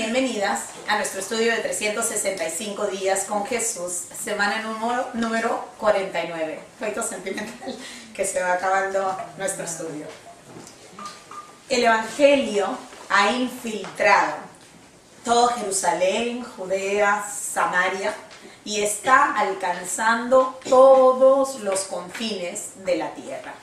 bienvenidas a nuestro estudio de 365 días con Jesús, semana número 49. Feito sentimental que se va acabando nuestro estudio. El Evangelio ha infiltrado todo Jerusalén, Judea, Samaria y está alcanzando todos los confines de la tierra.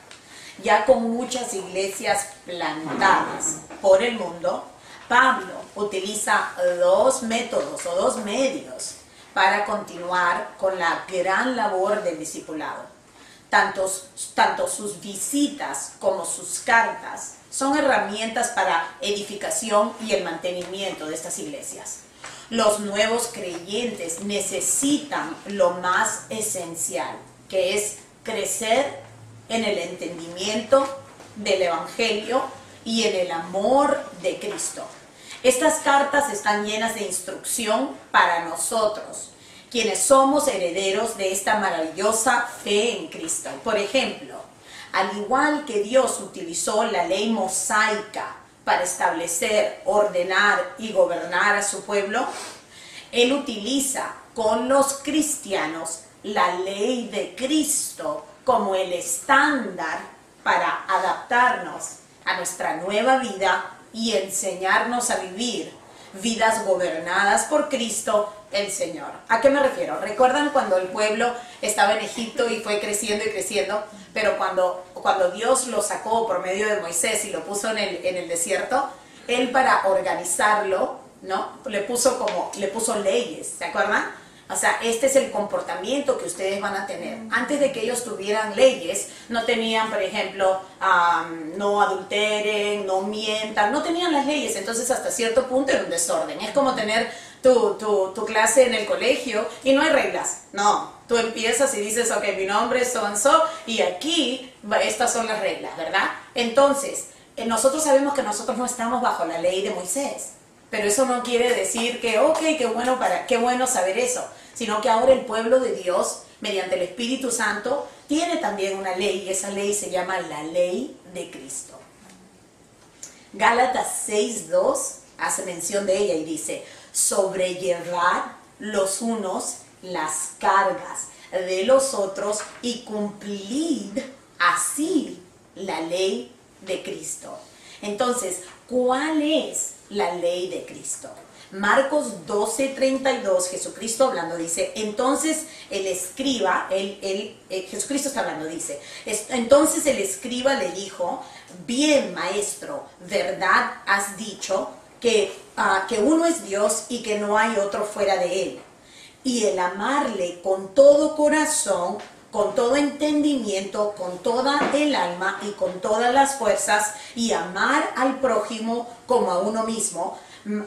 Ya con muchas iglesias plantadas por el mundo, Pablo utiliza dos métodos o dos medios para continuar con la gran labor del discipulado. Tanto sus visitas como sus cartas son herramientas para edificación y el mantenimiento de estas iglesias. Los nuevos creyentes necesitan lo más esencial, que es crecer en el entendimiento del Evangelio y en el amor de Cristo. Estas cartas están llenas de instrucción para nosotros, quienes somos herederos de esta maravillosa fe en Cristo. Por ejemplo, al igual que Dios utilizó la ley mosaica para establecer, ordenar y gobernar a su pueblo, Él utiliza con los cristianos la ley de Cristo como el estándar para adaptarnos a nuestra nueva vida y enseñarnos a vivir vidas gobernadas por Cristo el Señor. ¿A qué me refiero? ¿Recuerdan cuando el pueblo estaba en Egipto y fue creciendo y creciendo? Pero cuando Dios lo sacó por medio de Moisés y lo puso en el desierto, Él para organizarlo, ¿no? Le puso leyes, ¿se acuerdan? O sea, este es el comportamiento que ustedes van a tener. Antes de que ellos tuvieran leyes, no tenían, por ejemplo, no adulteren, no mientan, no tenían las leyes. Entonces, hasta cierto punto era un desorden. Es como tener tu clase en el colegio y no hay reglas. No, tú empiezas y dices, ok, mi nombre es so-and-so y aquí estas son las reglas, ¿verdad? Entonces, nosotros sabemos que nosotros no estamos bajo la ley de Moisés. Pero eso no quiere decir que, ok, qué bueno saber eso, sino que ahora el pueblo de Dios, mediante el Espíritu Santo, tiene también una ley, y esa ley se llama la ley de Cristo. Gálatas 6:2 hace mención de ella y dice, sobrellevad los unos las cargas de los otros y cumplid así la ley de Cristo. Entonces, ¿cuál es la ley de Cristo? Marcos 12:32, Jesucristo hablando dice, entonces el escriba, Jesucristo está hablando, dice, entonces el escriba le dijo, bien maestro, verdad has dicho que uno es Dios y que no hay otro fuera de él. Y el amarle con todo corazón, con todo entendimiento, con toda el alma y con todas las fuerzas, y amar al prójimo como a uno mismo,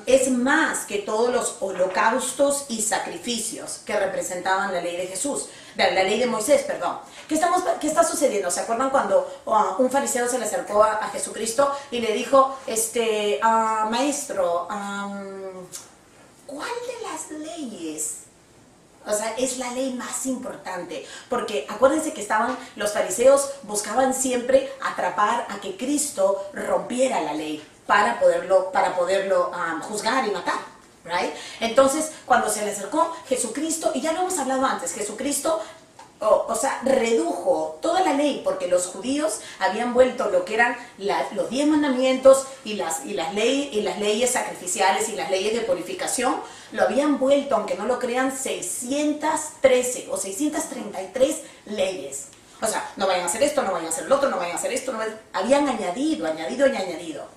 es más que todos los holocaustos y sacrificios que representaban la ley de Jesús, la ley de Moisés, perdón. ¿Qué está sucediendo? ¿Se acuerdan cuando un fariseo se le acercó a Jesucristo y le dijo, maestro, ¿cuál de las leyes? O sea, es la ley más importante, porque acuérdense que los fariseos buscaban siempre atrapar a que Cristo rompiera la ley para poderlo juzgar y matar, ¿right? Entonces, cuando se le acercó Jesucristo, y ya lo hemos hablado antes, Jesucristo, redujo toda la ley, porque los judíos habían vuelto lo que eran los 10 mandamientos y las leyes sacrificiales y las leyes de purificación, lo habían vuelto, aunque no lo crean, 613 o 633 leyes. O sea, no vayan a hacer esto, no vayan a hacer lo otro, no vayan a hacer esto, habían añadido,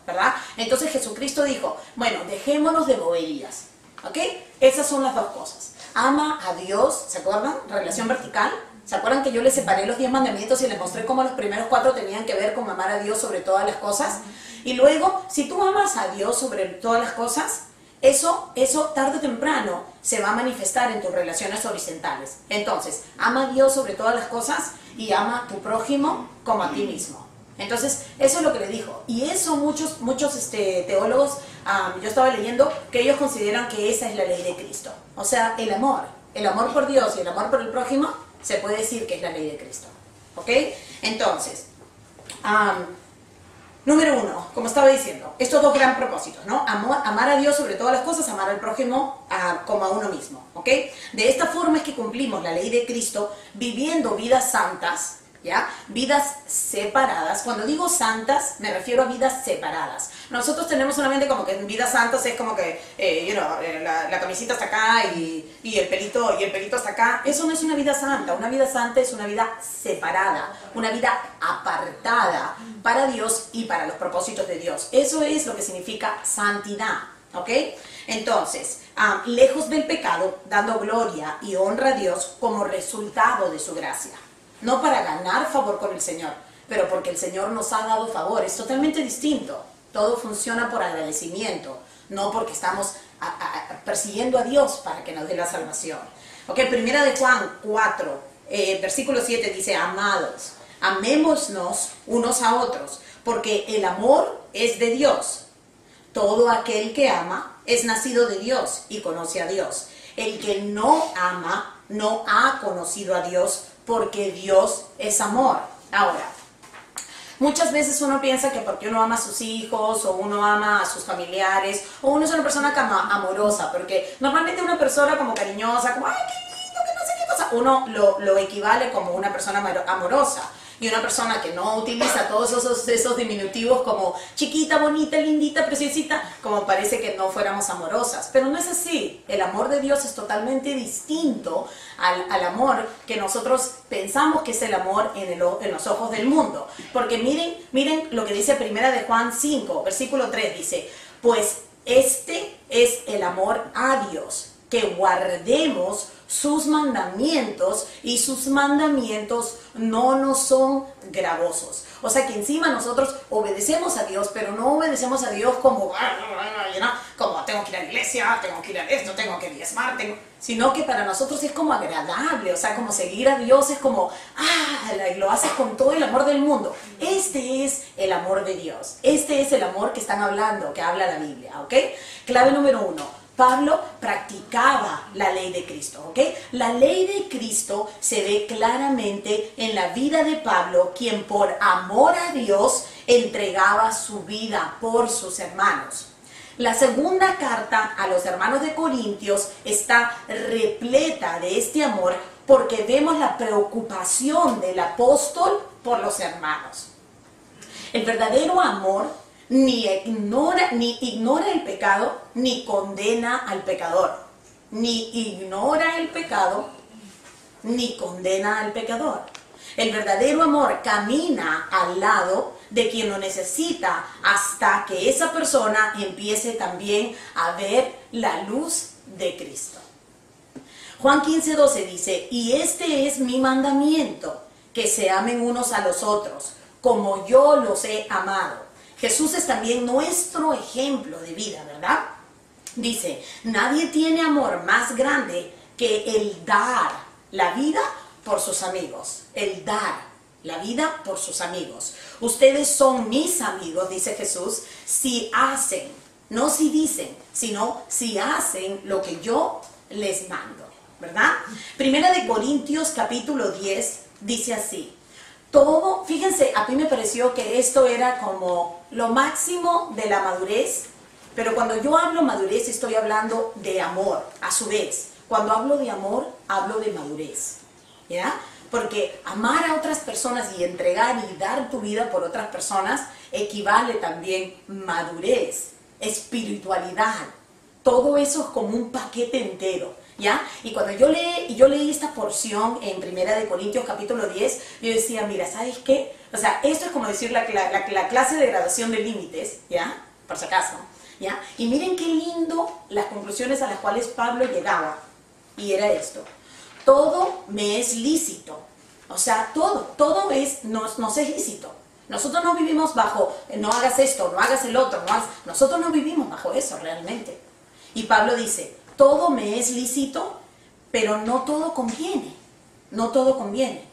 ¿verdad? Entonces Jesucristo dijo, bueno, dejémonos de boberías, ¿ok? Esas son las dos cosas. Ama a Dios, ¿se acuerdan? Relación vertical. ¿Se acuerdan que yo les separé los 10 mandamientos y les mostré cómo los primeros 4 tenían que ver con amar a Dios sobre todas las cosas? Y luego, si tú amas a Dios sobre todas las cosas, eso tarde o temprano se va a manifestar en tus relaciones horizontales. Entonces, ama a Dios sobre todas las cosas y ama a tu prójimo como a ti mismo. Entonces, eso es lo que le dijo. Y eso muchos teólogos, yo estaba leyendo, que ellos consideran que esa es la ley de Cristo. O sea, el amor por Dios y el amor por el prójimo, se puede decir que es la ley de Cristo. ¿Ok? Entonces, Número 1, como estaba diciendo, estos dos gran propósitos, ¿no? Amar a Dios sobre todas las cosas, amar al prójimo como a uno mismo, ¿ok? De esta forma es que cumplimos la ley de Cristo viviendo vidas santas, ¿ya? Vidas separadas. Cuando digo santas, me refiero a vidas separadas. Nosotros tenemos una mente como que en vidas santas es como que, la camisita está acá y el pelito está acá. Eso no es una vida santa. Una vida santa es una vida separada, una vida apartada para Dios y para los propósitos de Dios. Eso es lo que significa santidad, ¿ok? Entonces, lejos del pecado, dando gloria y honra a Dios como resultado de su gracia. No para ganar favor con el Señor, pero porque el Señor nos ha dado favor. Es totalmente distinto. Todo funciona por agradecimiento, no porque estamos persiguiendo a Dios para que nos dé la salvación. Ok, primera de Juan 4, versículo 7 dice, amados, amémonos unos a otros, porque el amor es de Dios. Todo aquel que ama es nacido de Dios y conoce a Dios. El que no ama no ha conocido a Dios, porque Dios es amor. Ahora, muchas veces uno piensa que porque uno ama a sus hijos, o uno ama a sus familiares, o uno es una persona amorosa, porque normalmente una persona como cariñosa, como, ay, qué lindo, que no sé qué cosa, uno lo equivale como una persona amorosa. Y una persona que no utiliza todos esos diminutivos como chiquita, bonita, lindita, preciosita, como parece que no fuéramos amorosas. Pero no es así. El amor de Dios es totalmente distinto al amor que nosotros pensamos que es el amor en los ojos del mundo. Porque miren lo que dice primera de Juan 5, versículo 3, dice, pues este es el amor a Dios, que guardemos sus mandamientos, y sus mandamientos no nos son gravosos. O sea que encima nosotros obedecemos a Dios, pero no obedecemos a Dios como tengo que ir a la iglesia, tengo que ir a esto, tengo que diezmar, sino que para nosotros es como agradable. O sea, como seguir a Dios es como, lo haces con todo el amor del mundo. Este es el amor de Dios. Este es el amor que están hablando, que habla la Biblia, ¿ok? Clave número 1. Pablo practicaba la ley de Cristo, ¿ok? La ley de Cristo se ve claramente en la vida de Pablo, quien por amor a Dios entregaba su vida por sus hermanos. La segunda carta a los hermanos de Corintios está repleta de este amor, porque vemos la preocupación del apóstol por los hermanos. El verdadero amor ni ignora el pecado, ni condena al pecador. Ni ignora el pecado, ni condena al pecador. El verdadero amor camina al lado de quien lo necesita hasta que esa persona empiece también a ver la luz de Cristo. Juan 15:12 dice, y este es mi mandamiento, que se amen unos a los otros, como yo los he amado. Jesús es también nuestro ejemplo de vida, ¿verdad? Dice, nadie tiene amor más grande que el dar la vida por sus amigos. El dar la vida por sus amigos. Ustedes son mis amigos, dice Jesús, si hacen, no si dicen, sino si hacen lo que yo les mando, ¿verdad? Primera de Corintios capítulo 10 dice así. Todo, fíjense, a mí me pareció que esto era como lo máximo de la madurez, pero cuando yo hablo madurez estoy hablando de amor, a su vez. Cuando hablo de amor, hablo de madurez, ¿ya? Porque amar a otras personas y entregar y dar tu vida por otras personas equivale también madurez, espiritualidad. Todo eso es como un paquete entero, ¿ya? Y cuando yo leí esta porción en Primera de Corintios capítulo 10, yo decía, mira, ¿sabes qué? O sea, esto es como decir la clase de graduación de límites, ¿ya? Por si acaso, ¿ya? Y miren qué lindo las conclusiones a las cuales Pablo llegaba. Y era esto. Todo me es lícito. O sea, todo nos es lícito. Nosotros no vivimos bajo, no hagas esto, no hagas el otro, nosotros no vivimos bajo eso realmente. Y Pablo dice, todo me es lícito, pero no todo conviene. No todo conviene.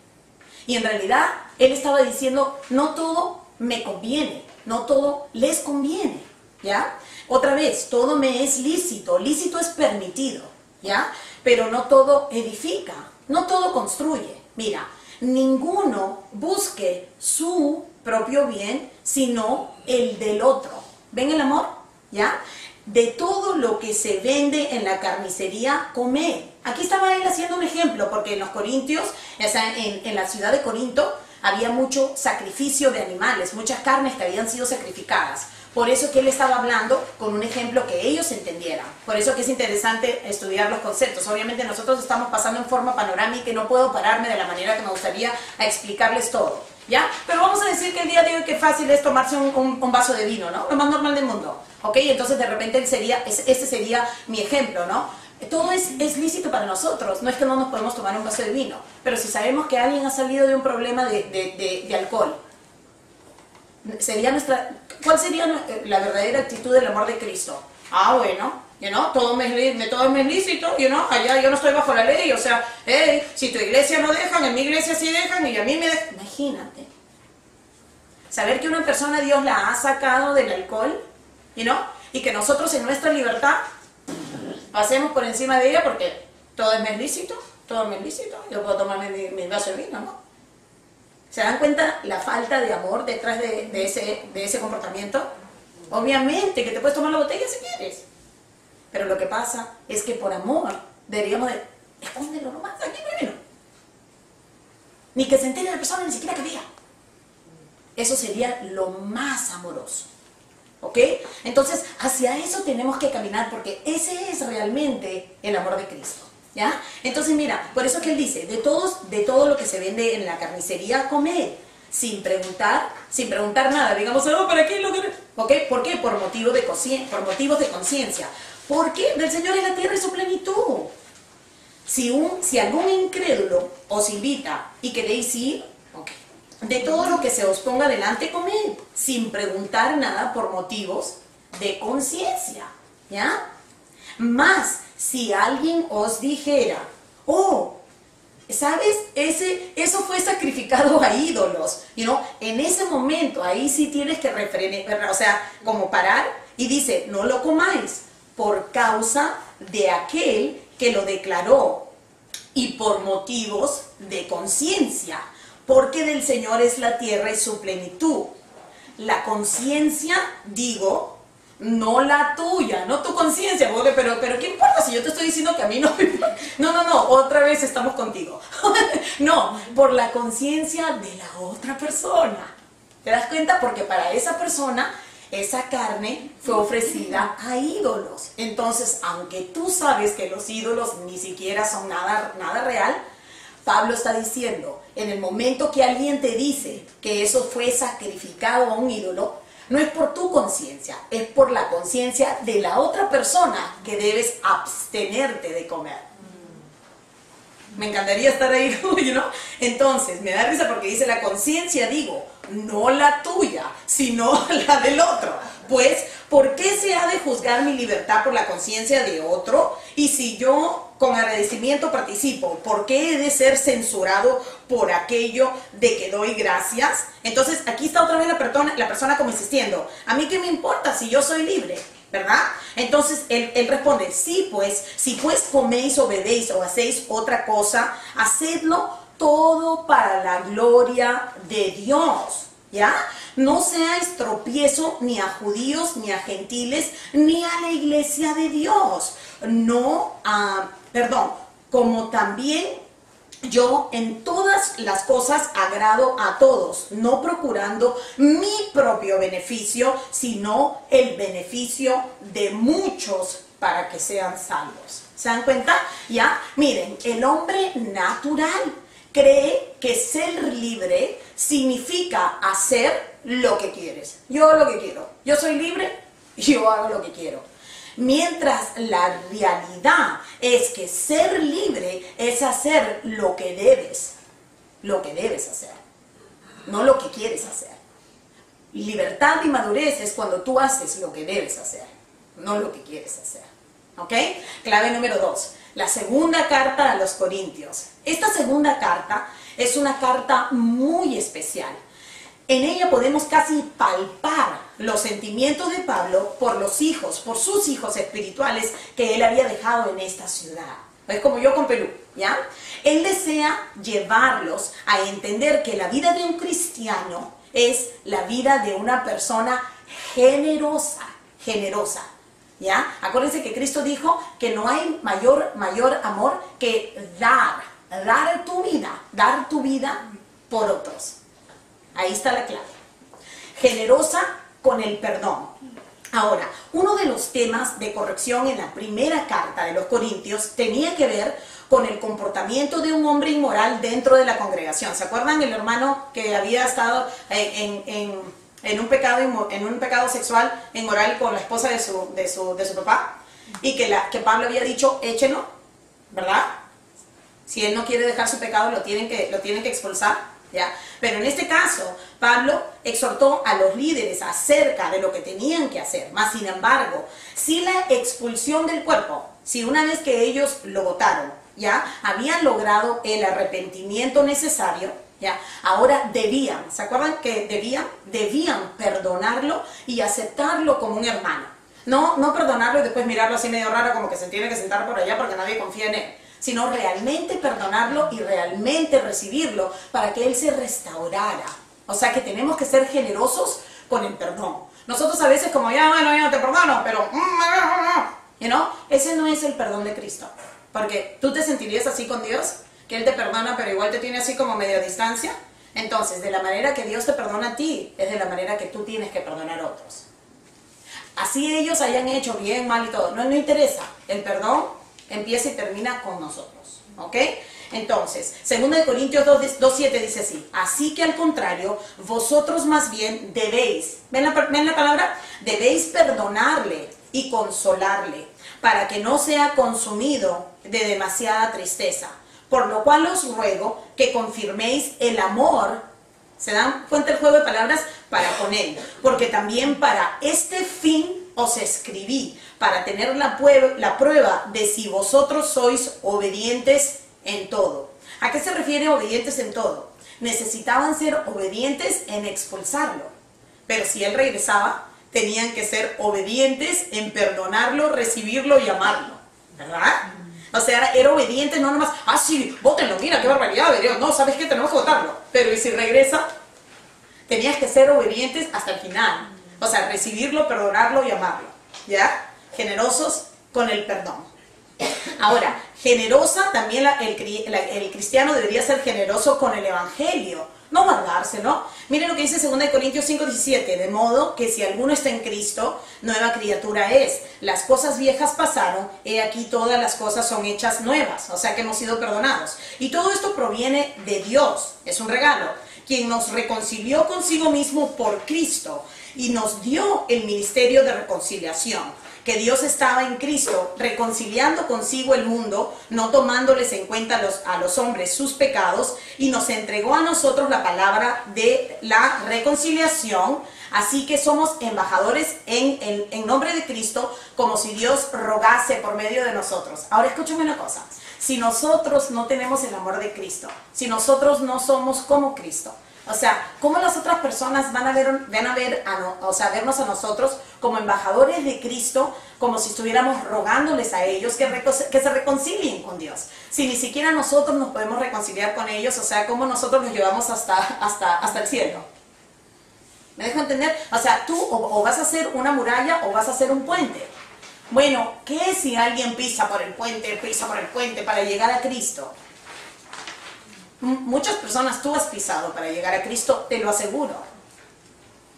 Y en realidad, él estaba diciendo, no todo me conviene, no todo les conviene, ¿ya? Otra vez, todo me es lícito. Lícito es permitido, ¿ya? Pero no todo edifica, no todo construye. Mira, ninguno busque su propio bien, sino el del otro. ¿Ven el amor? ¿Ya? De todo lo que se vende en la carnicería, comed. Aquí estaba él haciendo un ejemplo, porque en los Corintios, o sea, en la ciudad de Corinto, había mucho sacrificio de animales, muchas carnes que habían sido sacrificadas. Por eso que él estaba hablando con un ejemplo que ellos entendieran. Por eso que es interesante estudiar los conceptos. Obviamente nosotros estamos pasando en forma panorámica y no puedo pararme de la manera que me gustaría a explicarles todo, ¿ya? Pero vamos a decir que el día de hoy qué fácil es tomarse un vaso de vino, ¿no? Lo más normal del mundo, ¿ok? Entonces de repente este sería mi ejemplo, ¿no? Todo es lícito para nosotros, no es que no nos podemos tomar un vaso de vino, pero si sabemos que alguien ha salido de un problema de alcohol, ¿cuál sería la verdadera actitud del amor de Cristo? Bueno, todo me es lícito, allá yo no estoy bajo la ley, o sea, si tu iglesia no dejan, en mi iglesia sí dejan y a mí me dejan. Imagínate, saber que una persona Dios la ha sacado del alcohol, y que nosotros en nuestra libertad pasemos por encima de ella porque todo es lícito, yo puedo tomarme mi vaso de vino, ¿no? ¿Se dan cuenta la falta de amor detrás de ese comportamiento? Obviamente que te puedes tomar la botella si quieres, pero lo que pasa es que por amor deberíamos de escóndelo nomás, aquí no hay vino. Ni que se entere la persona, ni siquiera que vea. Eso sería lo más amoroso, ¿ok? Entonces hacia eso tenemos que caminar, porque ese es realmente el amor de Cristo, ¿ya? Entonces mira, por eso que él dice, de todo lo que se vende en la carnicería, comed, sin preguntar nada. Digamos, ¿para qué lo que...? ¿Ok? ¿Por qué? Por motivos de conciencia. Porque del Señor es la tierra y su plenitud. Si algún incrédulo os invita y queréis ir, ok, de todo lo que se os ponga delante, comed, sin preguntar nada por motivos de conciencia, ¿ya? Más, si alguien os dijera, ¿sabes? Eso fue sacrificado a ídolos, en ese momento, ahí sí tienes que refrenar, o sea, como parar, y dice, no lo comáis, por causa de aquel que lo declaró, y por motivos de conciencia, porque del Señor es la tierra y su plenitud. La conciencia, digo, no la tuya, no tu conciencia, pero ¿qué importa si yo te estoy diciendo que a mí no me importa? No, otra vez estamos contigo. No, por la conciencia de la otra persona. ¿Te das cuenta? Porque para esa persona, esa carne fue ofrecida a ídolos. Entonces, aunque tú sabes que los ídolos ni siquiera son nada real, Pablo está diciendo, en el momento que alguien te dice que eso fue sacrificado a un ídolo, no es por tu conciencia, es por la conciencia de la otra persona que debes abstenerte de comer. Me encantaría estar ahí, ¿no? Entonces, me da risa porque dice la conciencia, digo, no la tuya, sino la del otro. Pues, ¿por qué se ha de juzgar mi libertad por la conciencia de otro? Y si yo con agradecimiento participo, ¿por qué he de ser censurado por aquello de que doy gracias? Entonces, aquí está otra vez la persona como insistiendo, ¿a mí qué me importa si yo soy libre? ¿Verdad? Entonces él responde, sí, pues, si pues coméis o bebéis o hacéis otra cosa, hacedlo todo para la gloria de Dios, ¿ya? No seáis tropiezo ni a judíos, ni a gentiles, ni a la iglesia de Dios. Como también yo en todas las cosas agrado a todos, no procurando mi propio beneficio, sino el beneficio de muchos para que sean salvos. ¿Se dan cuenta? Ya, miren, el hombre natural cree que ser libre significa hacer lo que quieres. Yo hago lo que quiero. Yo soy libre, yo hago lo que quiero. Mientras la realidad es que ser libre es hacer lo que debes hacer, no lo que quieres hacer. Libertad y madurez es cuando tú haces lo que debes hacer, no lo que quieres hacer. ¿Ok? Clave número 2, la segunda carta a los Corintios. Esta segunda carta es una carta muy especial. En ella podemos casi palpar los sentimientos de Pablo por sus hijos espirituales que él había dejado en esta ciudad. Es como yo con Perú, ¿ya? Él desea llevarlos a entender que la vida de un cristiano es la vida de una persona generosa, generosa. ¿Ya? Acuérdense que Cristo dijo que no hay mayor amor que dar tu vida por otros. Ahí está la clave. Generosa con el perdón. Ahora, uno de los temas de corrección en la primera carta de los Corintios tenía que ver con el comportamiento de un hombre inmoral dentro de la congregación. ¿Se acuerdan el hermano que había estado en un pecado sexual inmoral con la esposa de su papá? Y que Pablo había dicho, échenlo, ¿verdad? Si él no quiere dejar su pecado, lo tienen que expulsar. ¿Ya? Pero en este caso, Pablo exhortó a los líderes acerca de lo que tenían que hacer. Más sin embargo, si la expulsión del cuerpo, si una vez que ellos lo votaron, ¿ya? Habían logrado el arrepentimiento necesario, ¿ya? Ahora debían, ¿se acuerdan que debían perdonarlo y aceptarlo como un hermano? No perdonarlo y después mirarlo así medio raro como que se tiene que sentar por allá porque nadie confía en él, sino realmente perdonarlo y realmente recibirlo para que él se restaurara. O sea que tenemos que ser generosos con el perdón. Nosotros a veces como, ya te perdono, pero, ese no es el perdón de Cristo. Porque tú te sentirías así con Dios, que Él te perdona pero igual te tiene así como medio distancia. Entonces, de la manera que Dios te perdona a ti, es de la manera que tú tienes que perdonar a otros. Así ellos hayan hecho bien, mal y todo, no interesa. El perdón empieza y termina con nosotros, ¿ok? Entonces, 2 Corintios 2:7 dice así: así que al contrario, vosotros más bien debéis, ¿ven la palabra? Debéis perdonarle y consolarle, para que no sea consumido de demasiada tristeza. Por lo cual os ruego que confirméis el amor, ¿se dan cuenta el juego de palabras? Para con él, porque también para este fin os escribí, para tener la prueba de si vosotros sois obedientes en todo. ¿A qué se refiere obedientes en todo? Necesitaban ser obedientes en expulsarlo, pero si él regresaba, tenían que ser obedientes en perdonarlo, recibirlo y amarlo, ¿verdad? O sea, era obediente, no nomás, sí, bótenlo, mira, qué barbaridad, Dios, no, ¿sabes qué? Tenemos que votarlo. Pero y si regresa, tenías que ser obedientes hasta el final. O sea, recibirlo, perdonarlo y amarlo, ¿ya? Generosos con el perdón. Ahora, generosa también el cristiano debería ser generoso con el evangelio, no guardárselo. Miren lo que dice 2 Corintios 5:17, de modo que si alguno está en Cristo, nueva criatura es. Las cosas viejas pasaron, he aquí todas las cosas son hechas nuevas, o sea que hemos sido perdonados. Y todo esto proviene de Dios, es un regalo, quien nos reconcilió consigo mismo por Cristo y nos dio el ministerio de reconciliación. Que Dios estaba en Cristo reconciliando consigo el mundo, no tomándoles en cuenta a los hombres sus pecados, y nos entregó a nosotros la palabra de la reconciliación. Así que somos embajadores en nombre de Cristo, como si Dios rogase por medio de nosotros. Ahora escúchame una cosa, si nosotros no tenemos el amor de Cristo, si nosotros no somos como Cristo, o sea, ¿cómo las otras personas van a vernos a nosotros como embajadores de Cristo, como si estuviéramos rogándoles a ellos que se reconcilien con Dios? Si ni siquiera nosotros nos podemos reconciliar con ellos, o sea, ¿cómo nosotros los llevamos hasta el cielo? ¿Me dejo entender? O sea, tú o vas a hacer una muralla o vas a hacer un puente. Bueno, ¿qué si alguien pisa por el puente para llegar a Cristo? Muchas personas tú has pisado para llegar a Cristo, te lo aseguro,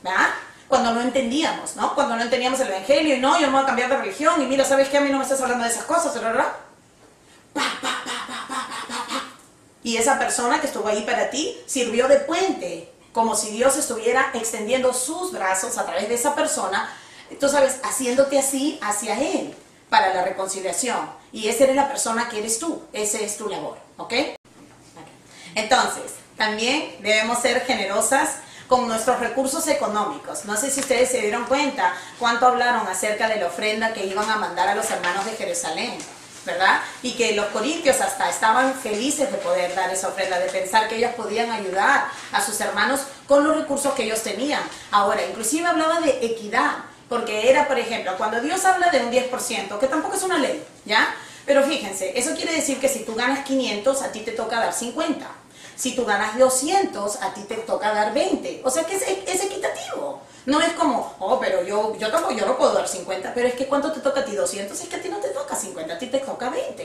¿verdad? Cuando no entendíamos, ¿no? Cuando no entendíamos el evangelio y no, yo no voy a cambiar de religión y mira, ¿sabes qué? A mí no me estás hablando de esas cosas, ¿verdad? Y esa persona que estuvo ahí para ti sirvió de puente, como si Dios estuviera extendiendo sus brazos a través de esa persona, tú sabes, haciéndote así hacia Él para la reconciliación. Y esa eres la persona que eres tú, esa es tu labor, ¿ok? Entonces, también debemos ser generosas con nuestros recursos económicos. No sé si ustedes se dieron cuenta cuánto hablaron acerca de la ofrenda que iban a mandar a los hermanos de Jerusalén, ¿verdad? Y que los corintios hasta estaban felices de poder dar esa ofrenda, de pensar que ellos podían ayudar a sus hermanos con los recursos que ellos tenían. Ahora, inclusive hablaba de equidad, porque era, por ejemplo, cuando Dios habla de un 10%, que tampoco es una ley, ¿ya? Pero fíjense, eso quiere decir que si tú ganas 500, a ti te toca dar 50. Si tú ganas 200, a ti te toca dar 20. O sea que es equitativo. No es como, oh, pero yo no puedo dar 50, pero es que ¿cuánto te toca a ti? 200, es que a ti no te toca 50, a ti te toca 20.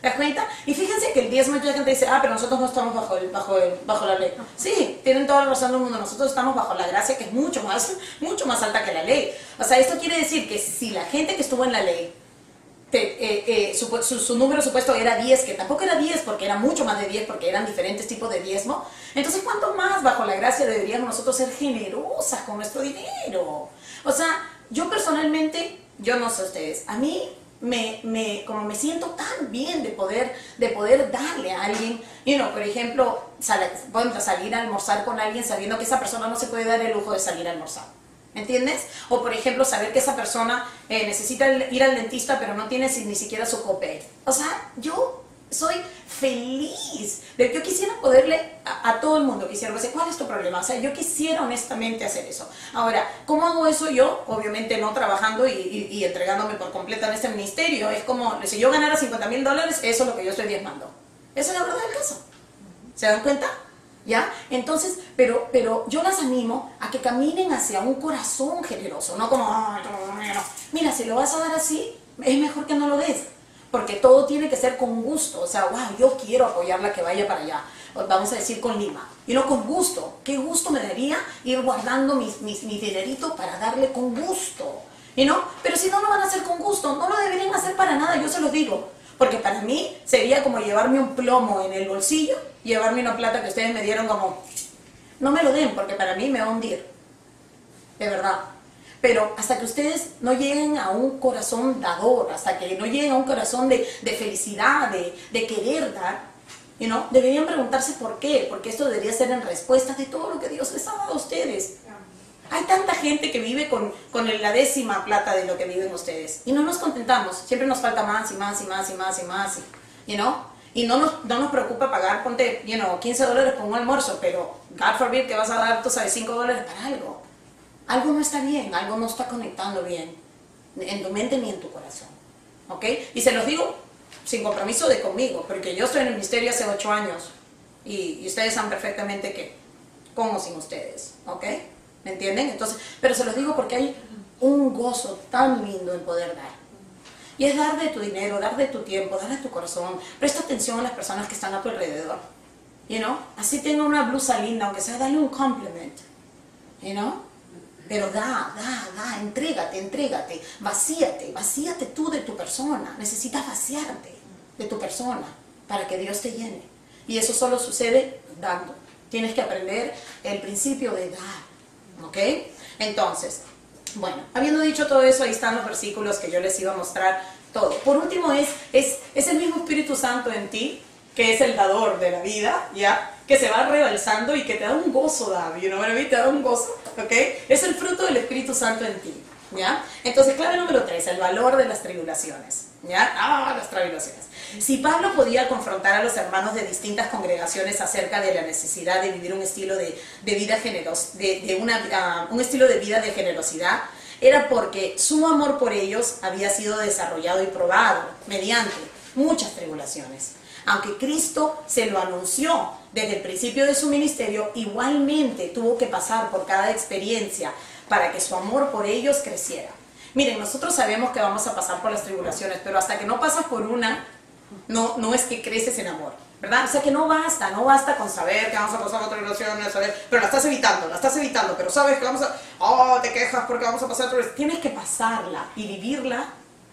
¿Te das cuenta? Y fíjense que el diezmo, mucha gente dice, pero nosotros no estamos bajo la ley. Sí, tienen toda la razón del mundo, nosotros estamos bajo la gracia, que es mucho más alta que la ley. O sea, esto quiere decir que si la gente que estuvo en la ley, su número supuesto era 10, que tampoco era 10 porque era mucho más de 10 porque eran diferentes tipos de diezmo, entonces ¿cuánto más bajo la gracia deberíamos nosotros ser generosas con nuestro dinero? O sea, yo personalmente, yo no sé ustedes, a mí como me siento tan bien de poder darle a alguien, por ejemplo, salir a almorzar con alguien sabiendo que esa persona no se puede dar el lujo de salir a almorzar. ¿Entiendes? O por ejemplo, saber que esa persona necesita ir al dentista pero no tiene ni siquiera su copay. O sea, yo soy feliz. Yo quisiera poderle a todo el mundo, quisiera decir, ¿cuál es tu problema? O sea, yo quisiera honestamente hacer eso. Ahora, ¿cómo hago eso yo? Obviamente no trabajando y entregándome por completo en este ministerio. Es como, si yo ganara $50,000, eso es lo que yo estoy diezmando. Esa es la verdad del caso. ¿Se dan cuenta? ¿Ya? Entonces, pero yo las animo a que caminen hacia un corazón generoso, no como, mira, si lo vas a dar así, es mejor que no lo des, porque todo tiene que ser con gusto, o sea, wow, yo quiero apoyarla que vaya para allá, vamos a decir con Lima, y no con gusto. ¿Qué gusto me daría ir guardando mi dinerito para darle con gusto? Pero si no lo van a hacer con gusto, no lo deberían hacer para nada, yo se los digo. Porque para mí sería como llevarme un plomo en el bolsillo, llevarme una plata que ustedes me dieron como, no me lo den porque para mí me va a hundir, de verdad. Pero hasta que ustedes no lleguen a un corazón dador, hasta que no lleguen a un corazón de felicidad, de querer dar, deberían preguntarse por qué, porque esto debería ser en respuesta de todo lo que Dios les ha dado a ustedes. Hay tanta gente que vive con la 10ª plata de lo que viven ustedes. Y no nos contentamos. Siempre nos falta más y más y más y más y más. Y no nos preocupa pagar, ponte, $15 por un almuerzo, pero God forbid que vas a dar, tú sabes, $5 para algo. Algo no está bien, algo no está conectando bien en tu mente ni en tu corazón. ¿Ok? Y se los digo sin compromiso de conmigo, porque yo estoy en el ministerio hace 8 años. Y ustedes saben perfectamente que, con o sin ustedes. ¿Ok? ¿Me entienden? Entonces, pero se los digo porque hay un gozo tan lindo en poder dar. Y es dar de tu dinero, dar de tu tiempo, dar de tu corazón. Presta atención a las personas que están a tu alrededor. Así tenga una blusa linda, aunque sea, dale un compliment. Pero da, entrégate, vacíate tú de tu persona. Necesitas vaciarte de tu persona para que Dios te llene. Y eso solo sucede dando. Tienes que aprender el principio de dar. ¿Ok? Entonces, bueno, habiendo dicho todo eso, ahí están los versículos que yo les iba a mostrar todo. Por último, es el mismo Espíritu Santo en ti, que es el dador de la vida, ¿ya? Que se va rebalsando y que te da un gozo, David, te da un gozo, ¿ok? Es el fruto del Espíritu Santo en ti, ¿ya? Entonces, clave número 3, el valor de las tribulaciones, ¿ya? Las tribulaciones. Si Pablo podía confrontar a los hermanos de distintas congregaciones acerca de la necesidad de vivir un estilo de vida un estilo de vida de generosidad, era porque su amor por ellos había sido desarrollado y probado mediante muchas tribulaciones. Aunque Cristo se lo anunció desde el principio de su ministerio, igualmente tuvo que pasar por cada experiencia para que su amor por ellos creciera. Miren, nosotros sabemos que vamos a pasar por las tribulaciones, pero hasta que no pasas por una, no es que creces en amor, ¿verdad? O sea que no basta con saber que vamos a pasar por tribulaciones, pero la estás evitando, pero sabes que te quejas porque vamos a pasar por... Tienes que pasarla y vivirla,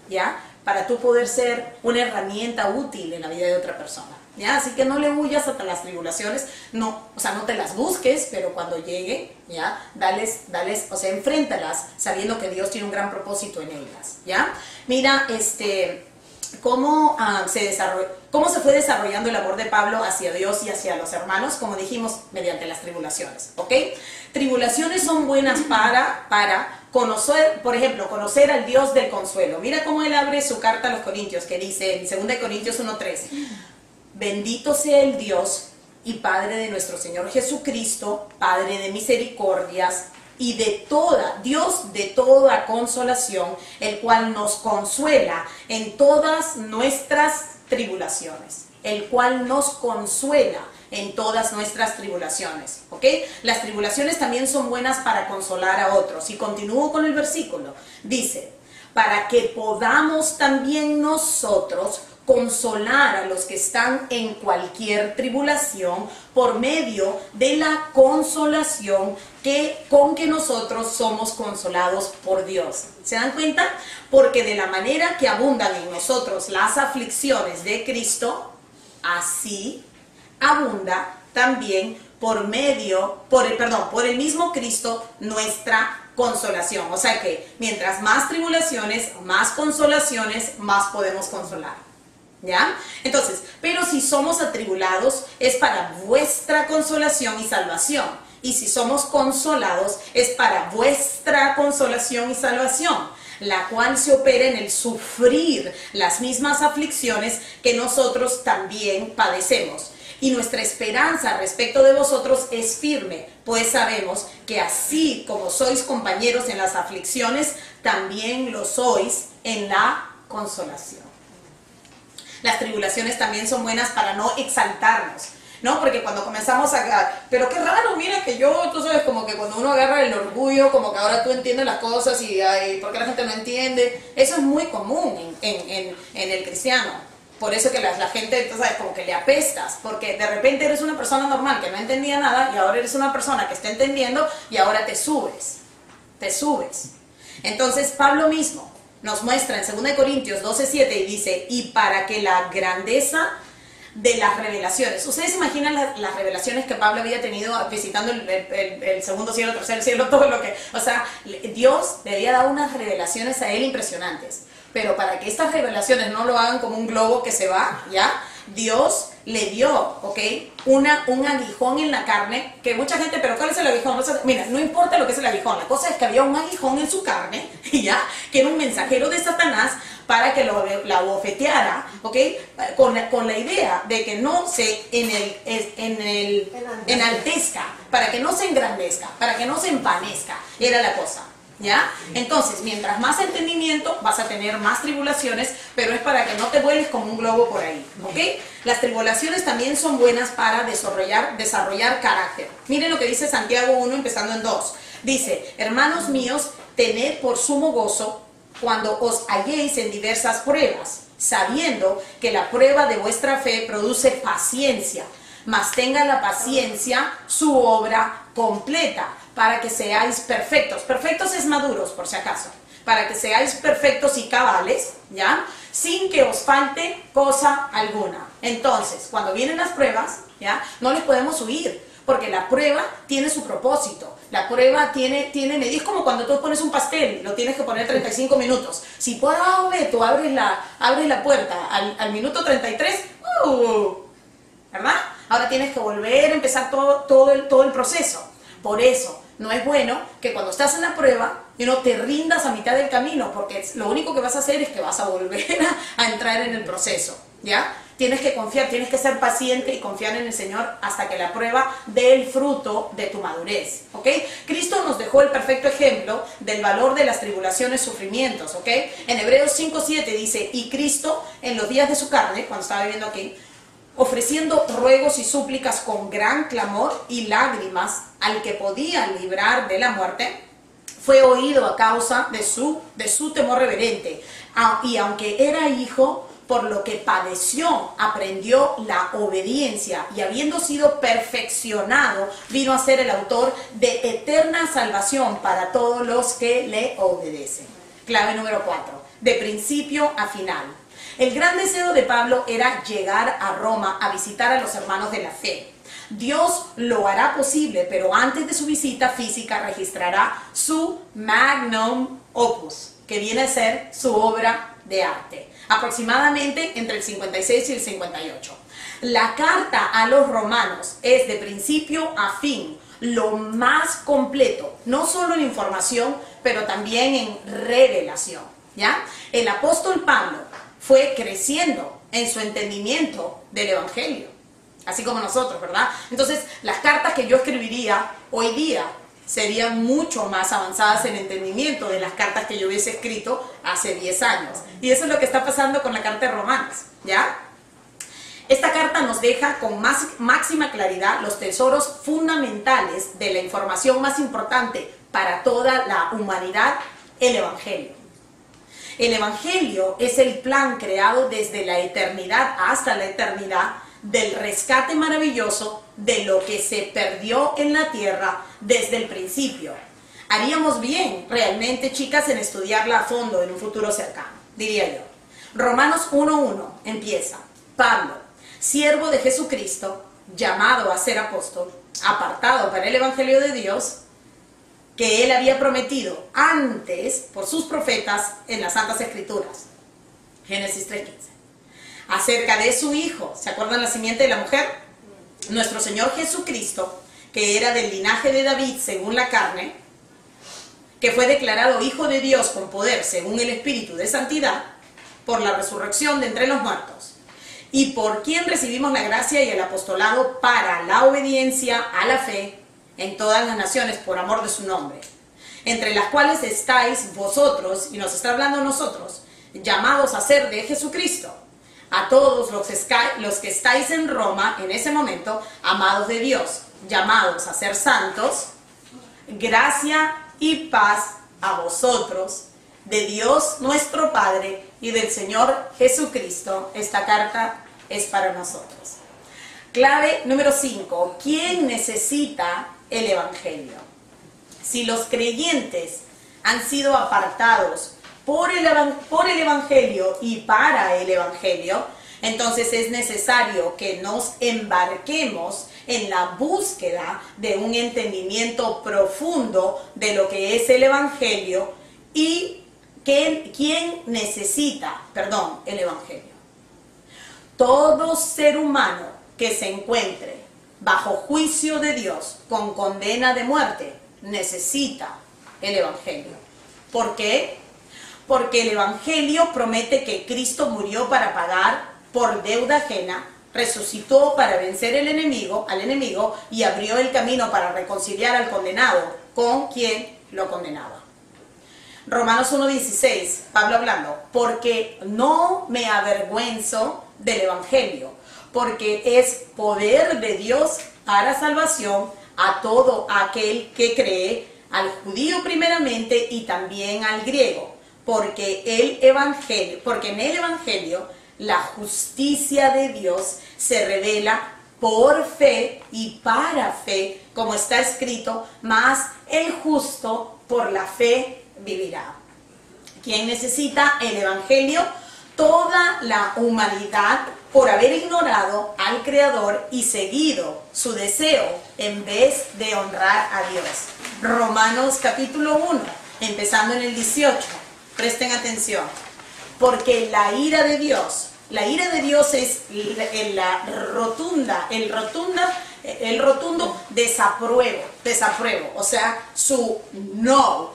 ¿ya? Para tú poder ser una herramienta útil en la vida de otra persona, ¿ya? Así que no le huyas hasta las tribulaciones, no te las busques, pero cuando lleguen, ¿ya? Dales, enfréntalas sabiendo que Dios tiene un gran propósito en ellas, ¿ya? Mira, cómo se fue desarrollando el amor de Pablo hacia Dios y hacia los hermanos, como dijimos, mediante las tribulaciones, ¿ok? Tribulaciones son buenas para conocer, por ejemplo, conocer al Dios del consuelo. Mira cómo él abre su carta a los Corintios, que dice en 2 Corintios 1:3, bendito sea el Dios y Padre de nuestro Señor Jesucristo, Padre de misericordias, y Dios de toda consolación, el cual nos consuela en todas nuestras tribulaciones. el cual nos consuela en todas nuestras tribulaciones, ¿ok? Las tribulaciones también son buenas para consolar a otros. Y continúo con el versículo. Dice, para que podamos también nosotros consolar a los que están en cualquier tribulación por medio de la consolación con que nosotros somos consolados por Dios. ¿Se dan cuenta? Porque de la manera que abundan en nosotros las aflicciones de Cristo, así abunda también por el mismo Cristo nuestra consolación. O sea que mientras más tribulaciones, más consolaciones, más podemos consolar. ¿Ya? Entonces, pero si somos atribulados es para vuestra consolación y salvación. Y si somos consolados es para vuestra consolación y salvación, la cual se opera en el sufrir las mismas aflicciones que nosotros también padecemos. Y nuestra esperanza respecto de vosotros es firme, pues sabemos que así como sois compañeros en las aflicciones, también lo sois en la consolación. Las tribulaciones también son buenas para no exaltarnos, ¿no? Porque cuando comenzamos pero qué raro, mira que yo, tú sabes, como que cuando uno agarra el orgullo, como que ahora tú entiendes las cosas y ¿por qué la gente no entiende? Eso es muy común en el cristiano. Por eso que la gente, tú sabes, como que le apestas, porque de repente eres una persona normal que no entendía nada y ahora eres una persona que está entendiendo y ahora te subes. Entonces Pablo mismo nos muestra en 2 Corintios 12:7 y dice, y para que la grandeza de las revelaciones, ¿ustedes se imaginan las revelaciones que Pablo había tenido visitando el segundo cielo, tercer cielo, todo lo que, o sea, Dios le había dado unas revelaciones a él impresionantes, pero para que estas revelaciones no lo hagan como un globo que se va, ¿ya? Dios le dio, ¿ok? Un aguijón en la carne, que mucha gente, pero ¿cuál es el aguijón? Mira, no importa lo que es el aguijón, la cosa es que había un aguijón en su carne, ¿ya? Que era un mensajero de Satanás para que la bofeteara, ¿ok? Con la idea de que no se enaltezca, para que no se engrandezca, para que no se empanezca, era la cosa. ¿Ya? Entonces, mientras más entendimiento, vas a tener más tribulaciones, pero es para que no te vueles como un globo por ahí, ¿ok? Las tribulaciones también son buenas para desarrollar carácter. Miren lo que dice Santiago 1, empezando en 2. Dice, hermanos míos, tened por sumo gozo cuando os halléis en diversas pruebas, sabiendo que la prueba de vuestra fe produce paciencia, mas tenga la paciencia su obra completa, para que seáis perfectos. Perfectos es maduros, por si acaso. Para que seáis perfectos y cabales, ¿ya? Sin que os falte cosa alguna. Entonces, cuando vienen las pruebas, ¿ya? No les podemos huir, porque la prueba tiene su propósito. La prueba tiene medida. Es como cuando tú pones un pastel, lo tienes que poner 35 minutos. Si por tú abres la puerta al minuto 33, ¿verdad? Ahora tienes que volver a empezar todo el proceso. Por eso, no es bueno que cuando estás en la prueba no te rindas a mitad del camino, porque lo único que vas a hacer es que vas a volver a entrar en el proceso, ¿ya? Tienes que confiar, tienes que ser paciente y confiar en el Señor hasta que la prueba dé el fruto de tu madurez, ¿ok? Cristo nos dejó el perfecto ejemplo del valor de las tribulaciones, sufrimientos, ¿ok? En Hebreos 5:7 dice, y Cristo en los días de su carne, cuando estaba viviendo aquí, ofreciendo ruegos y súplicas con gran clamor y lágrimas al que podía librar de la muerte, fue oído a causa de su temor reverente. Y aunque era hijo, por lo que padeció, aprendió la obediencia y habiendo sido perfeccionado, vino a ser el autor de eterna salvación para todos los que le obedecen. Clave número 4, de principio a final. El gran deseo de Pablo era llegar a Roma a visitar a los hermanos de la fe. Dios lo hará posible, pero antes de su visita física registrará su magnum opus, que viene a ser su obra de arte, aproximadamente entre el 56 y el 58. La carta a los romanos es de principio a fin lo más completo, no solo en información, pero también en revelación, ¿ya? El apóstol Pablo fue creciendo en su entendimiento del Evangelio, así como nosotros, ¿verdad? Entonces, las cartas que yo escribiría hoy día serían mucho más avanzadas en entendimiento de las cartas que yo hubiese escrito hace 10 años. Y eso es lo que está pasando con la carta de Romanos, ¿ya? Esta carta nos deja con máxima claridad los tesoros fundamentales de la información más importante para toda la humanidad, el Evangelio. El Evangelio es el plan creado desde la eternidad hasta la eternidad del rescate maravilloso de lo que se perdió en la tierra desde el principio. Haríamos bien realmente, chicas, en estudiarla a fondo en un futuro cercano, diría yo. Romanos 1:1 empieza: Pablo, siervo de Jesucristo, llamado a ser apóstol, apartado para el Evangelio de Dios, que él había prometido antes por sus profetas en las Santas Escrituras. Génesis 3:15. Acerca de su Hijo, ¿se acuerdan la simiente de la mujer? Nuestro Señor Jesucristo, que era del linaje de David según la carne, que fue declarado Hijo de Dios con poder según el Espíritu de Santidad, por la resurrección de entre los muertos, y por quien recibimos la gracia y el apostolado para la obediencia a la fe en todas las naciones por amor de su nombre, entre las cuales estáis vosotros, y nos está hablando a nosotros, llamados a ser de Jesucristo, a todos los que estáis en Roma en ese momento, amados de Dios, llamados a ser santos, gracia y paz a vosotros, de Dios nuestro Padre y del Señor Jesucristo. Esta carta es para nosotros. Clave número 5. ¿Quién necesita el Evangelio? Si los creyentes han sido apartados por el Evangelio y para el Evangelio, entonces es necesario que nos embarquemos en la búsqueda de un entendimiento profundo de lo que es el Evangelio y quién necesita, el Evangelio. Todo ser humano que se encuentre bajo juicio de Dios con condena de muerte necesita el Evangelio. ¿Por qué? Porque el Evangelio promete que Cristo murió para pagar por deuda ajena, resucitó para vencer al enemigo y abrió el camino para reconciliar al condenado con quien lo condenaba. Romanos 1:16, Pablo hablando: porque no me avergüenzo del Evangelio, porque es poder de Dios para salvación a todo aquel que cree, al judío primeramente y también al griego, porque en el Evangelio la justicia de Dios se revela por fe y para fe, como está escrito: mas el justo por la fe vivirá. ¿Quién necesita el Evangelio? Toda la humanidad, por haber ignorado al Creador y seguido su deseo en vez de honrar a Dios. Romanos capítulo 1, empezando en el 18. Presten atención. Porque la ira de Dios es el rotundo desapruebo, o sea, su no,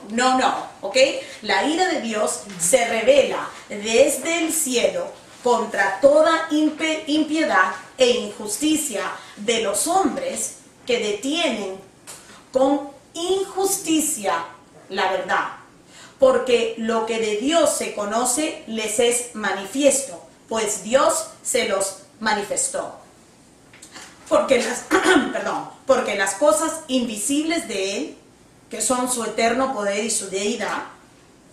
¿ok? La ira de Dios se revela desde el cielo contra toda impiedad e injusticia de los hombres que detienen con injusticia la verdad. Porque lo que de Dios se conoce les es manifiesto, pues Dios se los manifestó. Porque las cosas invisibles de Él, que son su eterno poder y su deidad,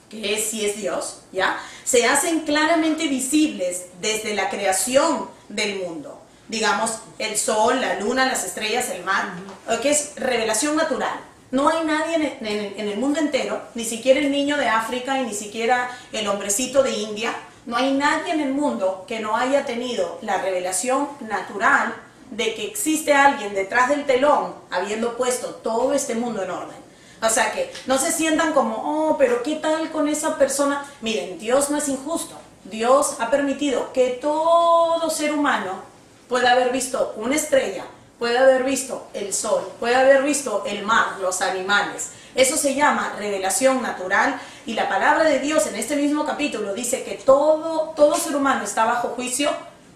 que sí es Dios, ¿ya?, se hacen claramente visibles desde la creación del mundo. Digamos, el sol, la luna, las estrellas, el mar, que es revelación natural. No hay nadie en el mundo entero, ni siquiera el niño de África y ni siquiera el hombrecito de India, no hay nadie en el mundo que no haya tenido la revelación natural de que existe alguien detrás del telón habiendo puesto todo este mundo en orden. O sea que no se sientan como, oh, pero ¿qué tal con esa persona? Miren, Dios no es injusto. Dios ha permitido que todo ser humano pueda haber visto una estrella, puede haber visto el sol, puede haber visto el mar, los animales. Eso se llama revelación natural, y la palabra de Dios en este mismo capítulo dice que todo ser humano está bajo juicio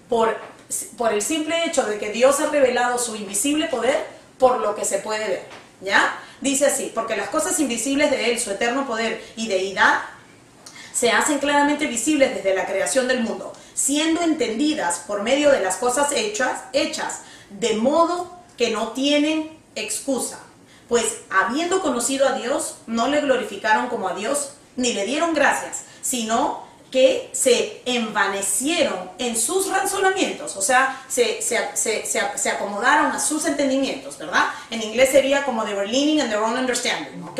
por el simple hecho de que Dios ha revelado su invisible poder por lo que se puede ver, ¿ya? Dice así: porque las cosas invisibles de Él, su eterno poder y deidad, se hacen claramente visibles desde la creación del mundo, siendo entendidas por medio de las cosas hechas, de modo que no tienen excusa. Pues habiendo conocido a Dios, no le glorificaron como a Dios, ni le dieron gracias, sino que se envanecieron en sus razonamientos, o sea, se acomodaron a sus entendimientos, ¿verdad? En inglés sería como they were leaning on their own understanding, ¿ok?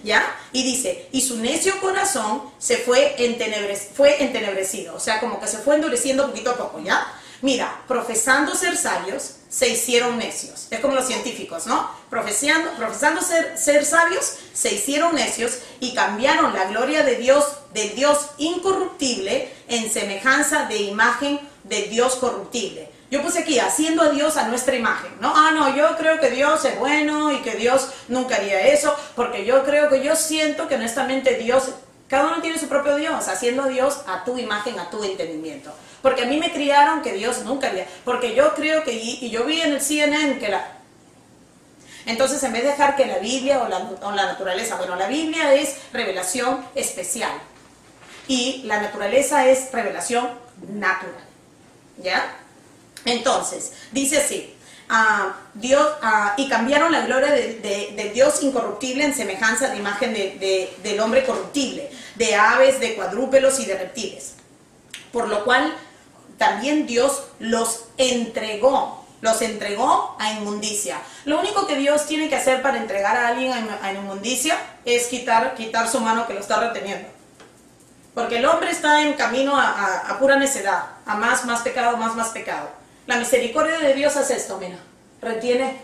¿Ya? Y dice, y su necio corazón se fue entenebrecido, o sea, como que se fue endureciendo poquito a poco, ¿ya? Mira, profesando ser sabios, se hicieron necios. Es como los científicos, ¿no? Profesando ser sabios, se hicieron necios y cambiaron la gloria de Dios, del Dios incorruptible, en semejanza de imagen del Dios corruptible. Yo puse aquí, haciendo a Dios a nuestra imagen, ¿no? Ah, no, yo creo que Dios es bueno y que Dios nunca haría eso, porque yo siento que honestamente Dios, cada uno tiene su propio Dios, haciendo a Dios a tu imagen, a tu entendimiento. Porque a mí me criaron que Dios nunca haría, porque yo creo que, y yo vi en el CNN que entonces en vez de dejar que la Biblia o la naturaleza, bueno, la Biblia es revelación especial y la naturaleza es revelación natural, ¿ya? Entonces, dice así, y cambiaron la gloria de Dios incorruptible en semejanza de imagen del hombre corruptible, de aves, de cuadrúpedos y de reptiles. Por lo cual también Dios los entregó a inmundicia. Lo único que Dios tiene que hacer para entregar a alguien a inmundicia es quitar su mano que lo está reteniendo. Porque el hombre está en camino a pura necedad, a más pecado, más pecado. La misericordia de Dios hace esto, mira, retiene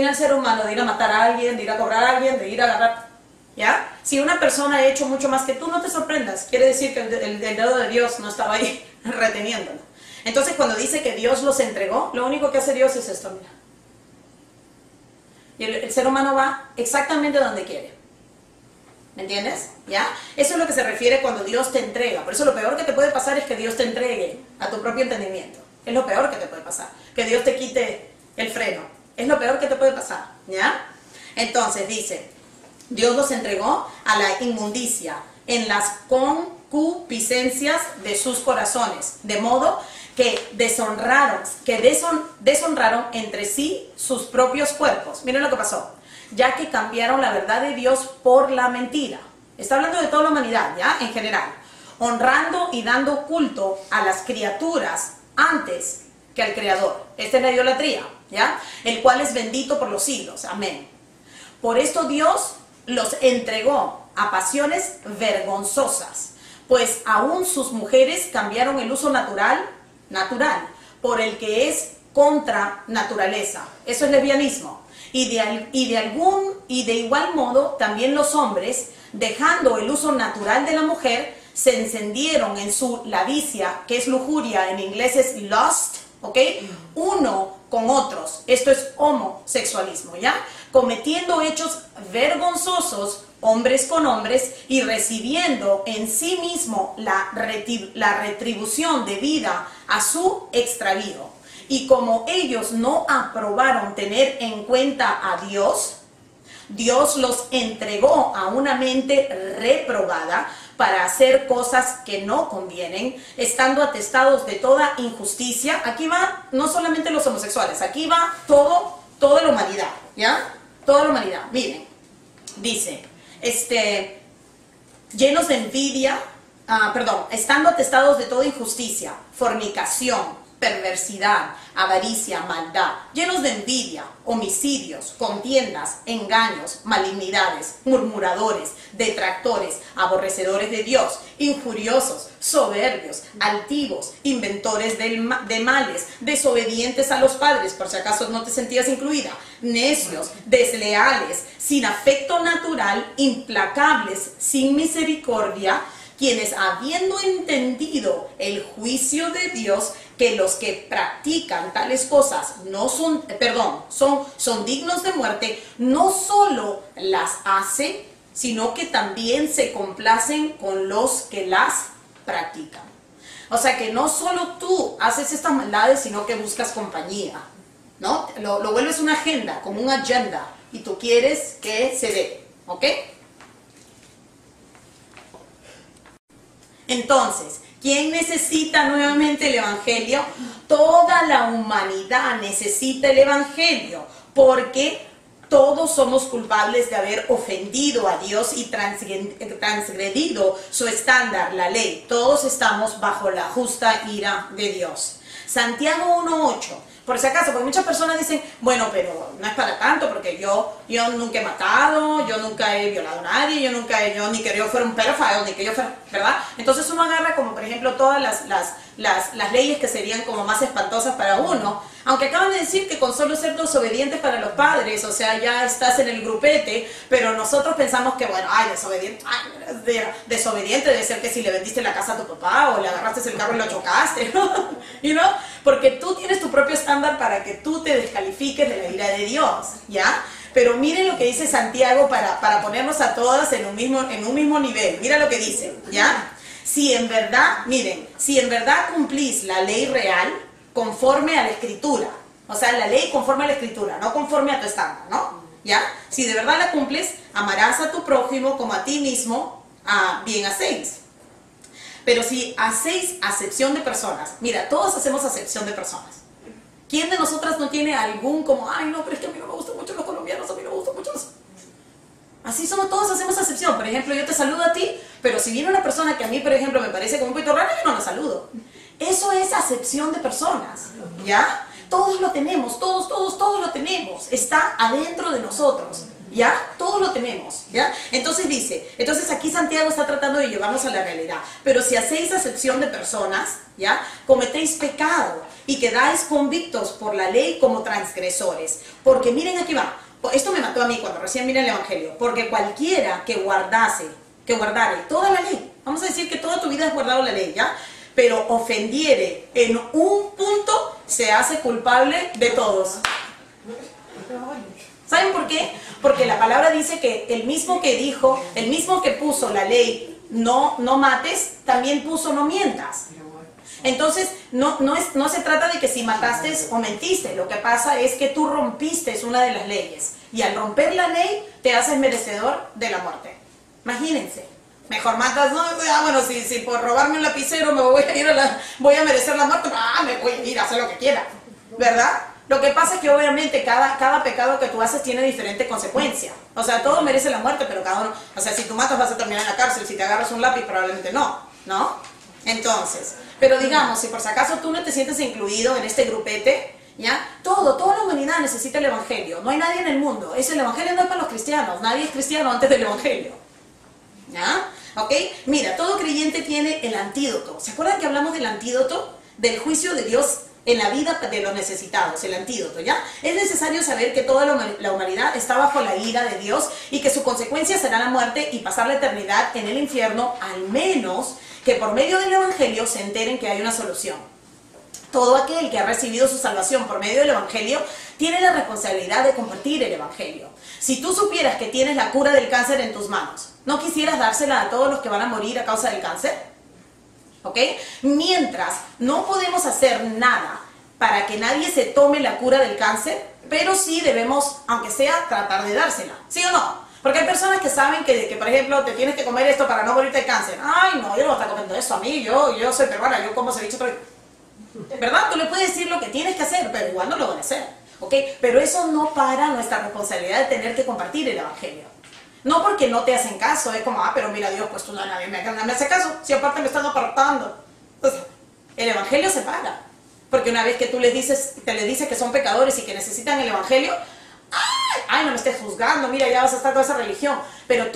al ser humano de ir a matar a alguien, de ir a cobrar a alguien, de ir a agarrar, ¿ya? Si una persona ha hecho mucho más que tú, no te sorprendas, quiere decir que el dedo de Dios no estaba ahí reteniéndolo. Entonces cuando dice que Dios los entregó, lo único que hace Dios es esto, mira. Y el ser humano va exactamente donde quiere. ¿Me entiendes? ¿Ya? Eso es lo que se refiere cuando Dios te entrega. Por eso lo peor que te puede pasar es que Dios te entregue a tu propio entendimiento. Es lo peor que te puede pasar. Que Dios te quite el freno. Es lo peor que te puede pasar. ¿Ya? Entonces dice, Dios los entregó a la inmundicia en las concupiscencias de sus corazones. De modo que deshonraron entre sí sus propios cuerpos. Miren lo que pasó. Ya que cambiaron la verdad de Dios por la mentira. Está hablando de toda la humanidad, ¿ya? En general. Honrando y dando culto a las criaturas antes que al Creador. Esta es la idolatría, ¿ya? El cual es bendito por los siglos. Amén. Por esto Dios los entregó a pasiones vergonzosas, pues aún sus mujeres cambiaron el uso natural por el que es contra naturaleza. Eso es lesbianismo. Y de igual modo también los hombres, dejando el uso natural de la mujer, se encendieron en su lavicia, que es lujuria, en inglés es lust, ¿ok? Uno con otros. Esto es homosexualismo, ¿ya? Cometiendo hechos vergonzosos hombres con hombres y recibiendo en sí mismo la retribución debida a su extravío. Y como ellos no aprobaron tener en cuenta a Dios, Dios los entregó a una mente reprobada para hacer cosas que no convienen, estando atestados de toda injusticia. Aquí va no solamente los homosexuales, aquí va toda la humanidad, ¿ya? Toda la humanidad. Miren, dice, llenos de envidia, estando atestados de toda injusticia, fornicación, perversidad, avaricia, maldad, llenos de envidia, homicidios, contiendas, engaños, malignidades, murmuradores, detractores, aborrecedores de Dios, injuriosos, soberbios, altivos, inventores de males, desobedientes a los padres, por si acaso no te sentías incluida, necios, desleales, sin afecto natural, implacables, sin misericordia, quienes habiendo entendido el juicio de Dios, que los que practican tales cosas son dignos de muerte, no solo las hacen, sino que también se complacen con los que las practican. O sea que no solo tú haces estas maldades, sino que buscas compañía, ¿no? Lo vuelves una agenda, como una agenda, y tú quieres que se dé, ¿ok? Entonces, ¿Quién necesita nuevamente el Evangelio? Toda la humanidad necesita el Evangelio, porque todos somos culpables de haber ofendido a Dios y transgredido su estándar, la ley. Todos estamos bajo la justa ira de Dios. Santiago 1:8. Por si acaso, porque muchas personas dicen, bueno, pero no es para tanto, porque yo nunca he matado, yo nunca he violado a nadie, yo ni que yo fuera un pedófilo, ni que yo fuera, ¿verdad? Entonces uno agarra como, por ejemplo, todas las leyes que serían como más espantosas para uno, aunque acaban de decir que con solo ser desobedientes para los padres, o sea, ya estás en el grupete, pero nosotros pensamos que, bueno, desobediente debe ser que si le vendiste la casa a tu papá, o le agarraste el carro y lo chocaste, ¿no? ¿Y no? Porque tú tienes tu propio estándar para que tú te descalifiques de la ira de Dios, ¿ya? Pero miren lo que dice Santiago para ponernos a todas en un mismo nivel. Mira lo que dice, ¿ya? Si en verdad cumplís la ley real conforme a la Escritura, o sea, la ley conforme a la Escritura, no conforme a tu estándar, ¿no? ¿Ya? Si de verdad la cumples, amarás a tu prójimo como a ti mismo, bien hacéis. Pero si hacéis acepción de personas, mira, todos hacemos acepción de personas. ¿Quién de nosotras no tiene algún como, ay no, pero es que a mí no me gustan mucho los colombianos, a mí no me gustan mucho los... Así somos todos, hacemos acepción. Por ejemplo, yo te saludo a ti, pero si viene una persona que a mí, por ejemplo, me parece como un poquito rara, yo no la saludo. Eso es acepción de personas, ¿ya? Todos lo tenemos, todos lo tenemos. Está adentro de nosotros, ¿ya? Todos lo tenemos, ¿ya? Entonces aquí Santiago está tratando de llevarnos a la realidad. Pero si hacéis acepción de personas, ¿ya? Cometéis pecado y quedáis convictos por la ley como transgresores. Porque miren, aquí va. Esto me mató a mí cuando recién miré el Evangelio. Porque cualquiera que guardare toda la ley, vamos a decir que toda tu vida has guardado la ley, ¿ya? Pero ofendiere en un punto, se hace culpable de todos. ¿Saben por qué? Porque la palabra dice que el mismo que puso la ley, no mates, también puso no mientas. Entonces, no se trata de que si mataste o mentiste, lo que pasa es que tú rompiste una de las leyes. Y al romper la ley, te haces merecedor de la muerte. Imagínense. Mejor matas, no, bueno, si por robarme un lapicero voy a merecer la muerte, me voy a ir a hacer lo que quiera, ¿verdad? Lo que pasa es que obviamente cada pecado que tú haces tiene diferente consecuencia. O sea, todo merece la muerte, pero cada uno, o sea, si tú matas vas a terminar en la cárcel, si te agarras un lápiz probablemente no, ¿no? Entonces, pero digamos, si por si acaso tú no te sientes incluido en este grupete, ¿ya? Toda la humanidad necesita el Evangelio, no hay nadie en el mundo, el Evangelio no es para los cristianos, nadie es cristiano antes del Evangelio, ¿ya? ¿Ok? Mira, todo creyente tiene el antídoto. ¿Se acuerdan que hablamos del antídoto? Del juicio de Dios en la vida de los necesitados, el antídoto, ¿ya? Es necesario saber que toda la humanidad está bajo la ira de Dios y que su consecuencia será la muerte y pasar la eternidad en el infierno, al menos que por medio del Evangelio se enteren que hay una solución. Todo aquel que ha recibido su salvación por medio del Evangelio tiene la responsabilidad de compartir el Evangelio. Si tú supieras que tienes la cura del cáncer en tus manos, ¿no quisieras dársela a todos los que van a morir a causa del cáncer? ¿Ok? Mientras no podemos hacer nada para que nadie se tome la cura del cáncer, pero sí debemos, aunque sea, tratar de dársela. ¿Sí o no? Porque hay personas que saben que por ejemplo, te tienes que comer esto para no morirte de cáncer. Ay, no, yo no voy a estar comiendo eso a mí, yo soy peruana, yo como ceviche todo. ¿Verdad? Tú le puedes decir lo que tienes que hacer, pero igual no lo van a hacer. ¿Ok? Pero eso no para nuestra responsabilidad de tener que compartir el Evangelio. No porque no te hacen caso, es como, pero mira Dios, pues tú nadie me hace caso, si aparte me están apartando. O sea, el Evangelio se paga. Porque una vez que tú les dices que son pecadores y que necesitan el Evangelio, ¡ay, no me estés juzgando! Mira, ya vas a estar con esa religión. Pero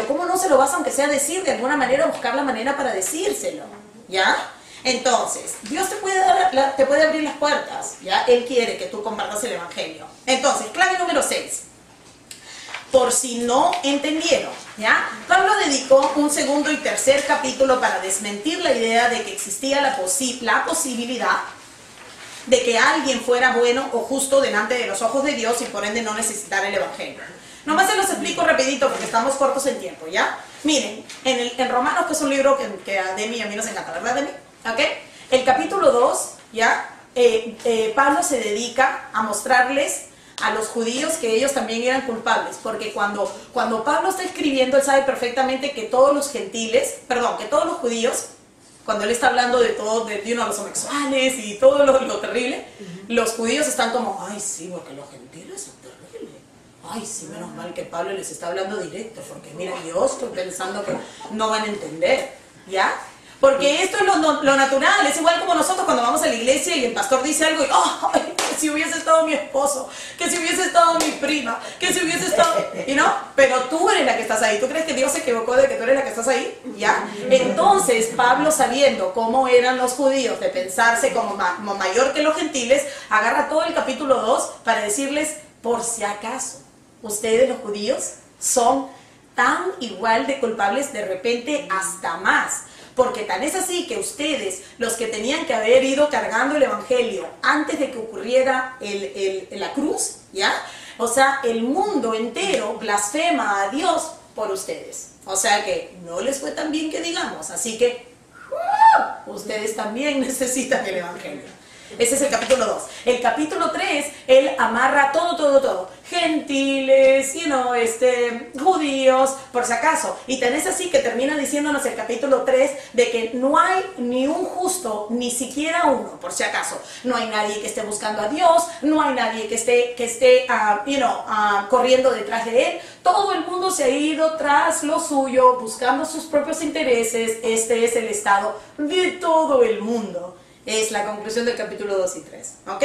¿cómo no se lo vas, aunque sea decir de alguna manera, buscar la manera para decírselo? ¿Ya? Entonces, Dios te puede abrir las puertas, ¿ya? Él quiere que tú compartas el Evangelio. Entonces, clave número 6. Por si no entendieron, ¿ya? Pablo dedicó un segundo y tercer capítulo para desmentir la idea de que existía la posibilidad de que alguien fuera bueno o justo delante de los ojos de Dios y por ende no necesitar el Evangelio. Nomás se los explico rapidito porque estamos cortos en tiempo, ¿ya? Miren, en Romanos, que es un libro que a Demi y a mí nos encanta, ¿verdad, Demi? ¿Ok? El capítulo 2, ¿ya? Pablo se dedica a mostrarles a los judíos que ellos también eran culpables, porque cuando Pablo está escribiendo, él sabe perfectamente que todos los judíos cuando él está hablando de todo, de los homosexuales y todo lo terrible, los judíos están como, ay sí, porque los gentiles son terribles. Ay sí, menos mal que Pablo les está hablando directo, porque mira, yo estoy pensando que no van a entender, ¿ya? Porque esto es lo natural, es igual como nosotros cuando vamos a la iglesia y el pastor dice algo y, oh, ay, que si hubiese estado mi esposo, que si hubiese estado mi prima, que si hubiese estado, y no, pero tú eres la que estás ahí. ¿Tú crees que Dios se equivocó de que tú eres la que estás ahí? ¿Ya? Entonces Pablo, sabiendo cómo eran los judíos de pensarse como mayor que los gentiles, agarra todo el capítulo 2 para decirles, por si acaso, ustedes los judíos son tan igual de culpables, de repente hasta más. Porque tan es así que ustedes, los que tenían que haber ido cargando el evangelio antes de que ocurriera la cruz, ¿ya? O sea, el mundo entero blasfema a Dios por ustedes. O sea que no les fue tan bien que digamos. Así que ustedes también necesitan el evangelio. Ese es el capítulo 2. El capítulo 3, él amarra todo. Gentiles, judíos, por si acaso. Y tan es así que termina diciéndonos el capítulo 3 de que no hay ni un justo, ni siquiera uno, por si acaso. No hay nadie que esté buscando a Dios, no hay nadie que esté corriendo detrás de él. Todo el mundo se ha ido tras lo suyo, buscando sus propios intereses. Este es el estado de todo el mundo. Es la conclusión del capítulo 2 y 3, ¿ok?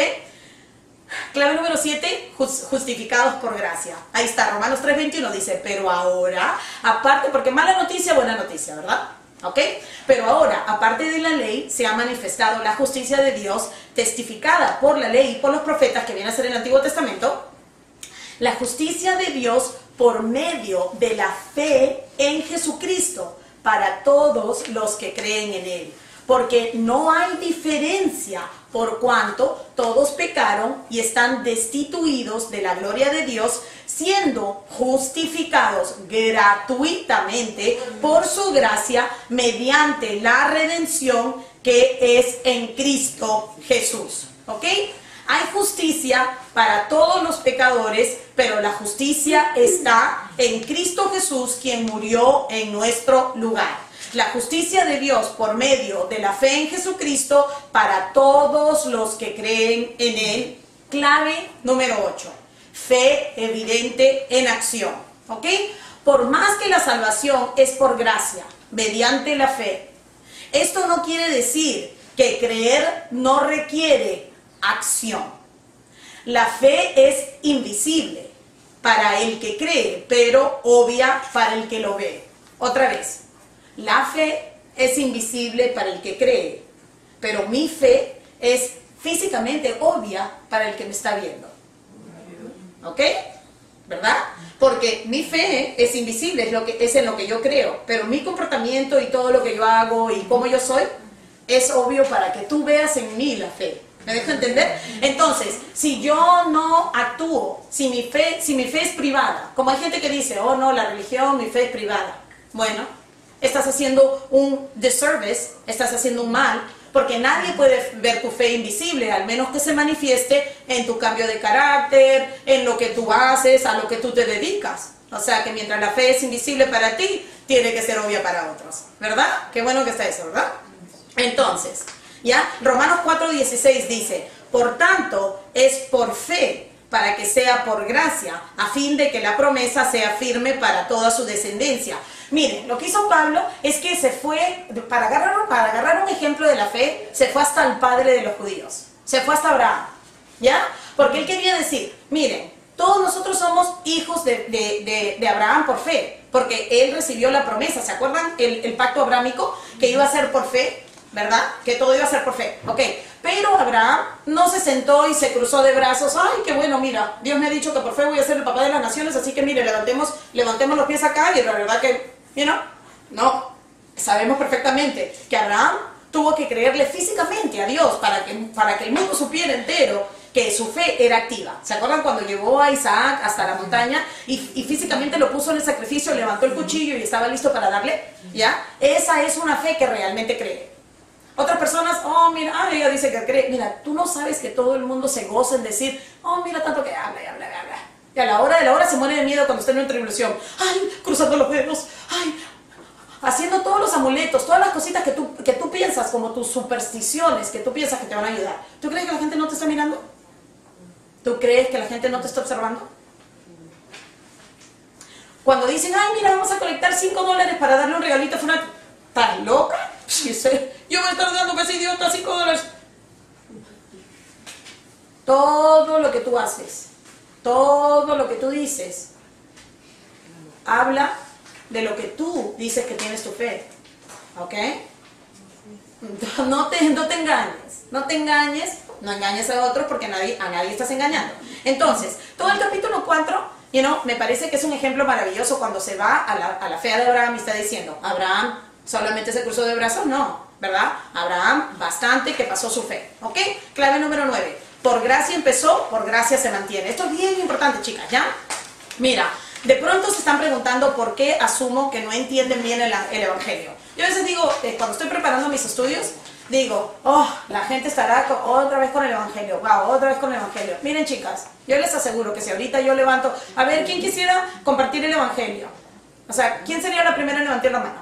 Clave número 7, justificados por gracia. Ahí está, Romanos 3:21 dice, pero ahora, aparte, porque mala noticia, buena noticia, ¿verdad? ¿Ok? Pero ahora, aparte de la ley, se ha manifestado la justicia de Dios, testificada por la ley y por los profetas, que viene a ser el Antiguo Testamento, la justicia de Dios por medio de la fe en Jesucristo, para todos los que creen en Él. Porque no hay diferencia, por cuanto todos pecaron y están destituidos de la gloria de Dios, siendo justificados gratuitamente por su gracia mediante la redención que es en Cristo Jesús. ¿Ok? Hay justicia para todos los pecadores, pero la justicia está en Cristo Jesús, quien murió en nuestro lugar. La justicia de Dios por medio de la fe en Jesucristo para todos los que creen en Él. Clave número 8. Fe evidente en acción. ¿Ok? Por más que la salvación es por gracia, mediante la fe, esto no quiere decir que creer no requiere acción. La fe es invisible para el que cree, pero obvia para el que lo ve. Otra vez. La fe es invisible para el que cree, pero mi fe es físicamente obvia para el que me está viendo. ¿Ok? ¿Verdad? Porque mi fe es invisible, es en lo que yo creo, pero mi comportamiento y todo lo que yo hago y cómo yo soy es obvio para que tú veas en mí la fe. ¿Me dejo entender? Entonces, si yo no actúo, si mi fe es privada, como hay gente que dice, oh no, la religión, mi fe es privada. Bueno, estás haciendo un disservice, estás haciendo un mal, porque nadie puede ver tu fe invisible, al menos que se manifieste en tu cambio de carácter, en lo que tú haces, a lo que tú te dedicas. O sea que mientras la fe es invisible para ti, tiene que ser obvia para otros, ¿verdad? Qué bueno que está eso, ¿verdad? Entonces, ¿ya? Romanos 4:16 dice, por tanto, es por fe, para que sea por gracia, a fin de que la promesa sea firme para toda su descendencia. Miren, lo que hizo Pablo es que se fue, para agarrar un ejemplo de la fe, se fue hasta el padre de los judíos, se fue hasta Abraham, ¿ya? Porque él quería decir, miren, todos nosotros somos hijos de Abraham por fe, porque él recibió la promesa, ¿se acuerdan? El pacto abrámico, que iba a ser por fe, ¿verdad? Que todo iba a ser por fe, ok. Pero Abraham no se sentó y se cruzó de brazos, ay, qué bueno, mira, Dios me ha dicho que por fe voy a ser el papá de las naciones, así que mire, levantemos los pies acá y la verdad que, no, sabemos perfectamente que Abraham tuvo que creerle físicamente a Dios para que el mundo supiera entero que su fe era activa. ¿Se acuerdan cuando llevó a Isaac hasta la montaña y físicamente lo puso en el sacrificio, levantó el cuchillo y estaba listo para darle? ¿Ya? Esa es una fe que realmente cree. Otras personas, oh, mira, ella dice que cree. Mira, tú no sabes que todo el mundo se goza en decir, oh, mira tanto que habla. Y a la hora de la hora se muere de miedo cuando está en una tribulación. Ay, cruzando los dedos. Ay, haciendo todos los amuletos, todas las cositas que tú piensas, como tus supersticiones, que tú piensas que te van a ayudar. ¿Tú crees que la gente no te está mirando? ¿Tú crees que la gente no te está observando? Cuando dicen, ay, mira, vamos a colectar $5 para darle un regalito a fulano, ¿estás loca? Yo voy a estar dando que ese idiota $5. Todo lo que tú haces, todo lo que tú dices, habla de lo que tú dices que tienes tu fe. ¿Ok? No te engañes, no engañes a otros porque a nadie estás engañando. Entonces, todo el capítulo 4, me parece que es un ejemplo maravilloso cuando se va a la fe de Abraham y está diciendo, Abraham solamente se cruzó de brazos, no, ¿verdad? Abraham bastante que pasó su fe. ¿Ok? Clave número 9. Por gracia empezó, por gracia se mantiene. Esto es bien importante, chicas, ¿ya? Mira, de pronto se están preguntando por qué asumo que no entienden bien el Evangelio. Yo a veces digo, cuando estoy preparando mis estudios, digo, oh, la gente estará otra vez con el Evangelio, wow, otra vez con el Evangelio. Miren, chicas, yo les aseguro que si ahorita yo levanto, a ver, ¿quién quisiera compartir el Evangelio? O sea, ¿quién sería la primera en levantar la mano?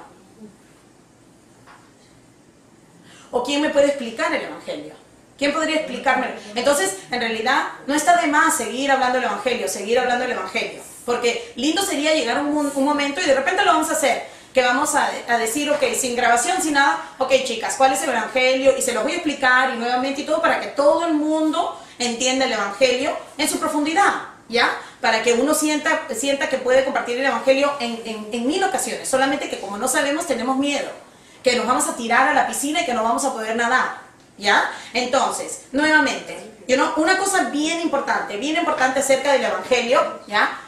¿O quién me puede explicar el Evangelio? ¿Quién podría explicarme? Entonces, en realidad, no está de más seguir hablando del Evangelio, porque lindo sería llegar a un momento y de repente lo vamos a hacer, que vamos a decir, ok, sin grabación, sin nada, ok, chicas, ¿cuál es el Evangelio? Y se los voy a explicar y nuevamente y todo para que todo el mundo entienda el Evangelio en su profundidad, ¿ya? Para que uno sienta que puede compartir el Evangelio en 1000 ocasiones, solamente que como no sabemos, tenemos miedo, que nos vamos a tirar a la piscina y que no vamos a poder nadar. ¿Ya? Entonces, nuevamente, una cosa bien importante acerca del Evangelio, ¿ya?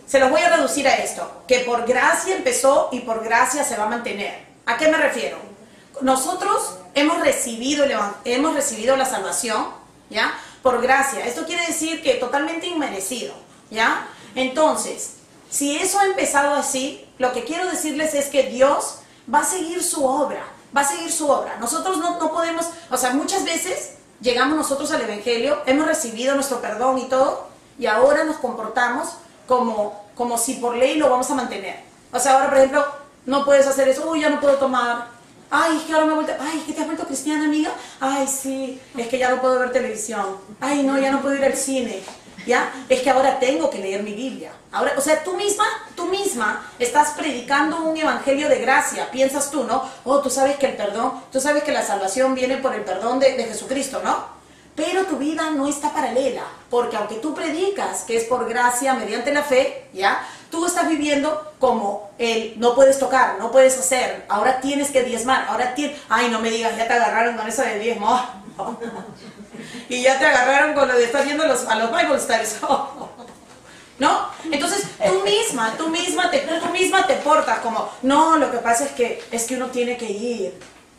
Se los voy a reducir a esto, que por gracia empezó y por gracia se va a mantener. ¿A qué me refiero? Nosotros hemos recibido la salvación, ¿ya? Por gracia. Esto quiere decir que totalmente inmerecido, ¿ya? Entonces, si eso ha empezado así, lo que quiero decirles es que Dios va a seguir su obra. Nosotros no podemos, o sea, muchas veces llegamos nosotros al Evangelio, hemos recibido nuestro perdón y todo, y ahora nos comportamos como si por ley lo vamos a mantener. O sea, ahora, por ejemplo, no puedes hacer eso, uy, ya no puedo tomar, ay, es que ahora me he vuelto, ay, ¿que te has vuelto cristiana, amiga? Ay, sí, es que ya no puedo ver televisión, ay, no, ya no puedo ir al cine, ¿ya? Es que ahora tengo que leer mi Biblia. Ahora, o sea, tú misma estás predicando un evangelio de gracia, piensas tú, ¿no? Oh, tú sabes que el perdón, tú sabes que la salvación viene por el perdón de Jesucristo, ¿no? Pero tu vida no está paralela, porque aunque tú predicas que es por gracia mediante la fe, ¿ya? Tú estás viviendo como no puedes tocar, no puedes hacer, ahora tienes que diezmar, ay, no me digas, ya te agarraron con eso de diezmo, y ya te agarraron con lo de estar viendo a los Bible Stars, ¿no? Entonces tú misma te portas como, no, lo que pasa es que uno tiene que ir,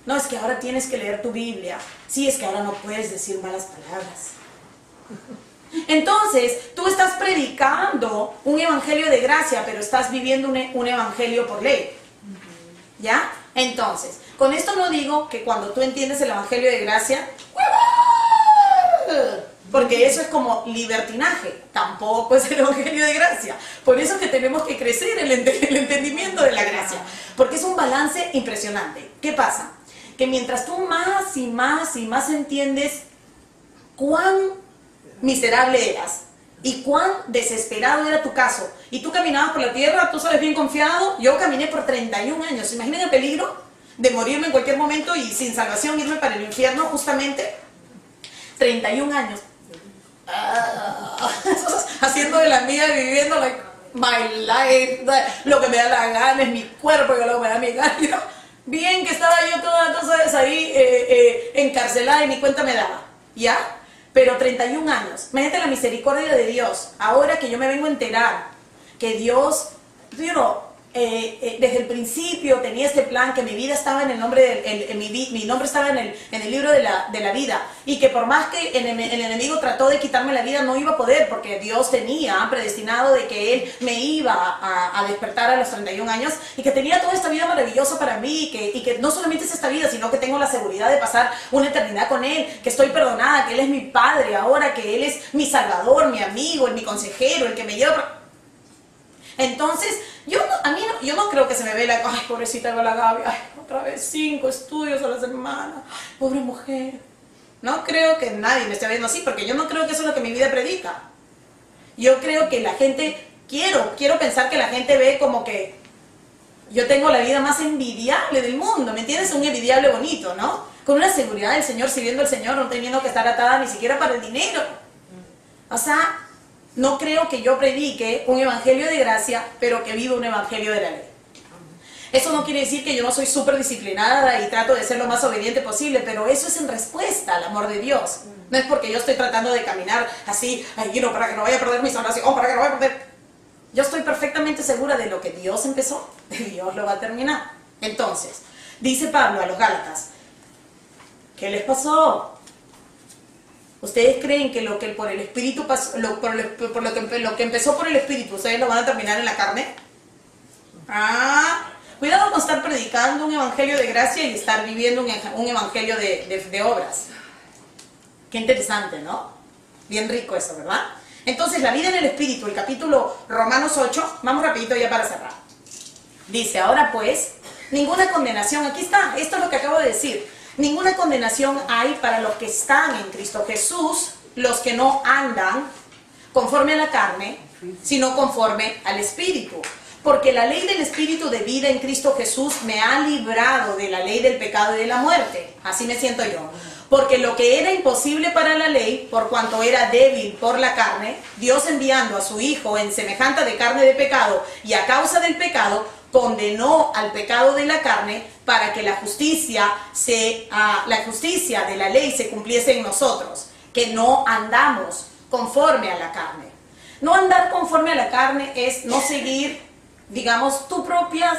no, es que ahora tienes que leer tu Biblia, sí, es que ahora no puedes decir malas palabras. Entonces tú estás predicando un evangelio de gracia, pero estás viviendo un evangelio por ley, ¿ya? Entonces, con esto no digo que cuando tú entiendes el evangelio de gracia, porque eso es como libertinaje, tampoco es el evangelio de gracia. Por eso es que tenemos que crecer el entendimiento de la gracia, porque es un balance impresionante. ¿Qué pasa? Que mientras tú más y más entiendes cuán miserable eras y cuán desesperado era tu caso, y tú caminabas por la tierra, tú sabes, bien confiado, yo caminé por 31 años, imaginen el peligro de morirme en cualquier momento y sin salvación irme para el infierno, justamente 31 años. Haciendo de la mía, viviendo like my life, lo que me da la gana, es mi cuerpo, lo que me da mi gana. Bien que estaba yo toda, ¿sabes? Ahí encarcelada y ni cuenta me daba, ¿ya? Pero 31 años, imagínate la misericordia de Dios, ahora que yo me vengo a enterar que Dios, desde el principio tenía este plan, que mi vida estaba en el nombre, mi nombre estaba en el libro de la vida, y que por más que el enemigo trató de quitarme la vida, no iba a poder, porque Dios tenía predestinado de que Él me iba a despertar a los 31 años, y que tenía toda esta vida maravillosa para mí, y que no solamente es esta vida, sino que tengo la seguridad de pasar una eternidad con Él, que estoy perdonada, que Él es mi Padre ahora, que Él es mi Salvador, mi amigo, mi consejero, el que me lleva. Entonces, yo no creo que se me ve la, ay, pobrecita la Gaby, ay, otra vez 5 estudios a la semana, pobre mujer. No creo que nadie me esté viendo así, porque yo no creo que eso es lo que mi vida predica. Yo creo que la gente, quiero pensar que la gente ve como que yo tengo la vida más envidiable del mundo, ¿me entiendes? Un envidiable bonito, ¿no? Con una seguridad del Señor, sirviendo al Señor, no teniendo que estar atada ni siquiera para el dinero. O sea, no creo que yo predique un evangelio de gracia, pero que viva un evangelio de la ley. Eso no quiere decir que yo no soy súper disciplinada y trato de ser lo más obediente posible, pero eso es en respuesta al amor de Dios. No es porque yo estoy tratando de caminar así, ay, no, para que no vaya a perder mi salvación, para que no vaya a perder. Yo estoy perfectamente segura de lo que Dios empezó, Dios lo va a terminar. Entonces, dice Pablo a los Gálatas, ¿qué les pasó? ¿Ustedes creen que lo que por el Espíritu pasó, lo que empezó por el Espíritu, ustedes lo van a terminar en la carne? Cuidado con estar predicando un evangelio de gracia y estar viviendo un evangelio de obras. Qué interesante, ¿no? Bien rico eso, ¿verdad? Entonces, la vida en el Espíritu, el capítulo Romanos 8, vamos rapidito ya para cerrar. Dice, ahora pues, ninguna condenación, aquí está, esto es lo que acabo de decir. Ninguna condenación hay para los que están en Cristo Jesús, los que no andan conforme a la carne, sino conforme al Espíritu. Porque la ley del Espíritu de vida en Cristo Jesús me ha librado de la ley del pecado y de la muerte. Así me siento yo. Porque lo que era imposible para la ley, por cuanto era débil por la carne, Dios enviando a su Hijo en semejante de carne de pecado y a causa del pecado, condenó al pecado de la carne para que la justicia de la ley se cumpliese en nosotros, que no andamos conforme a la carne. No andar conforme a la carne es no seguir, digamos, tus propios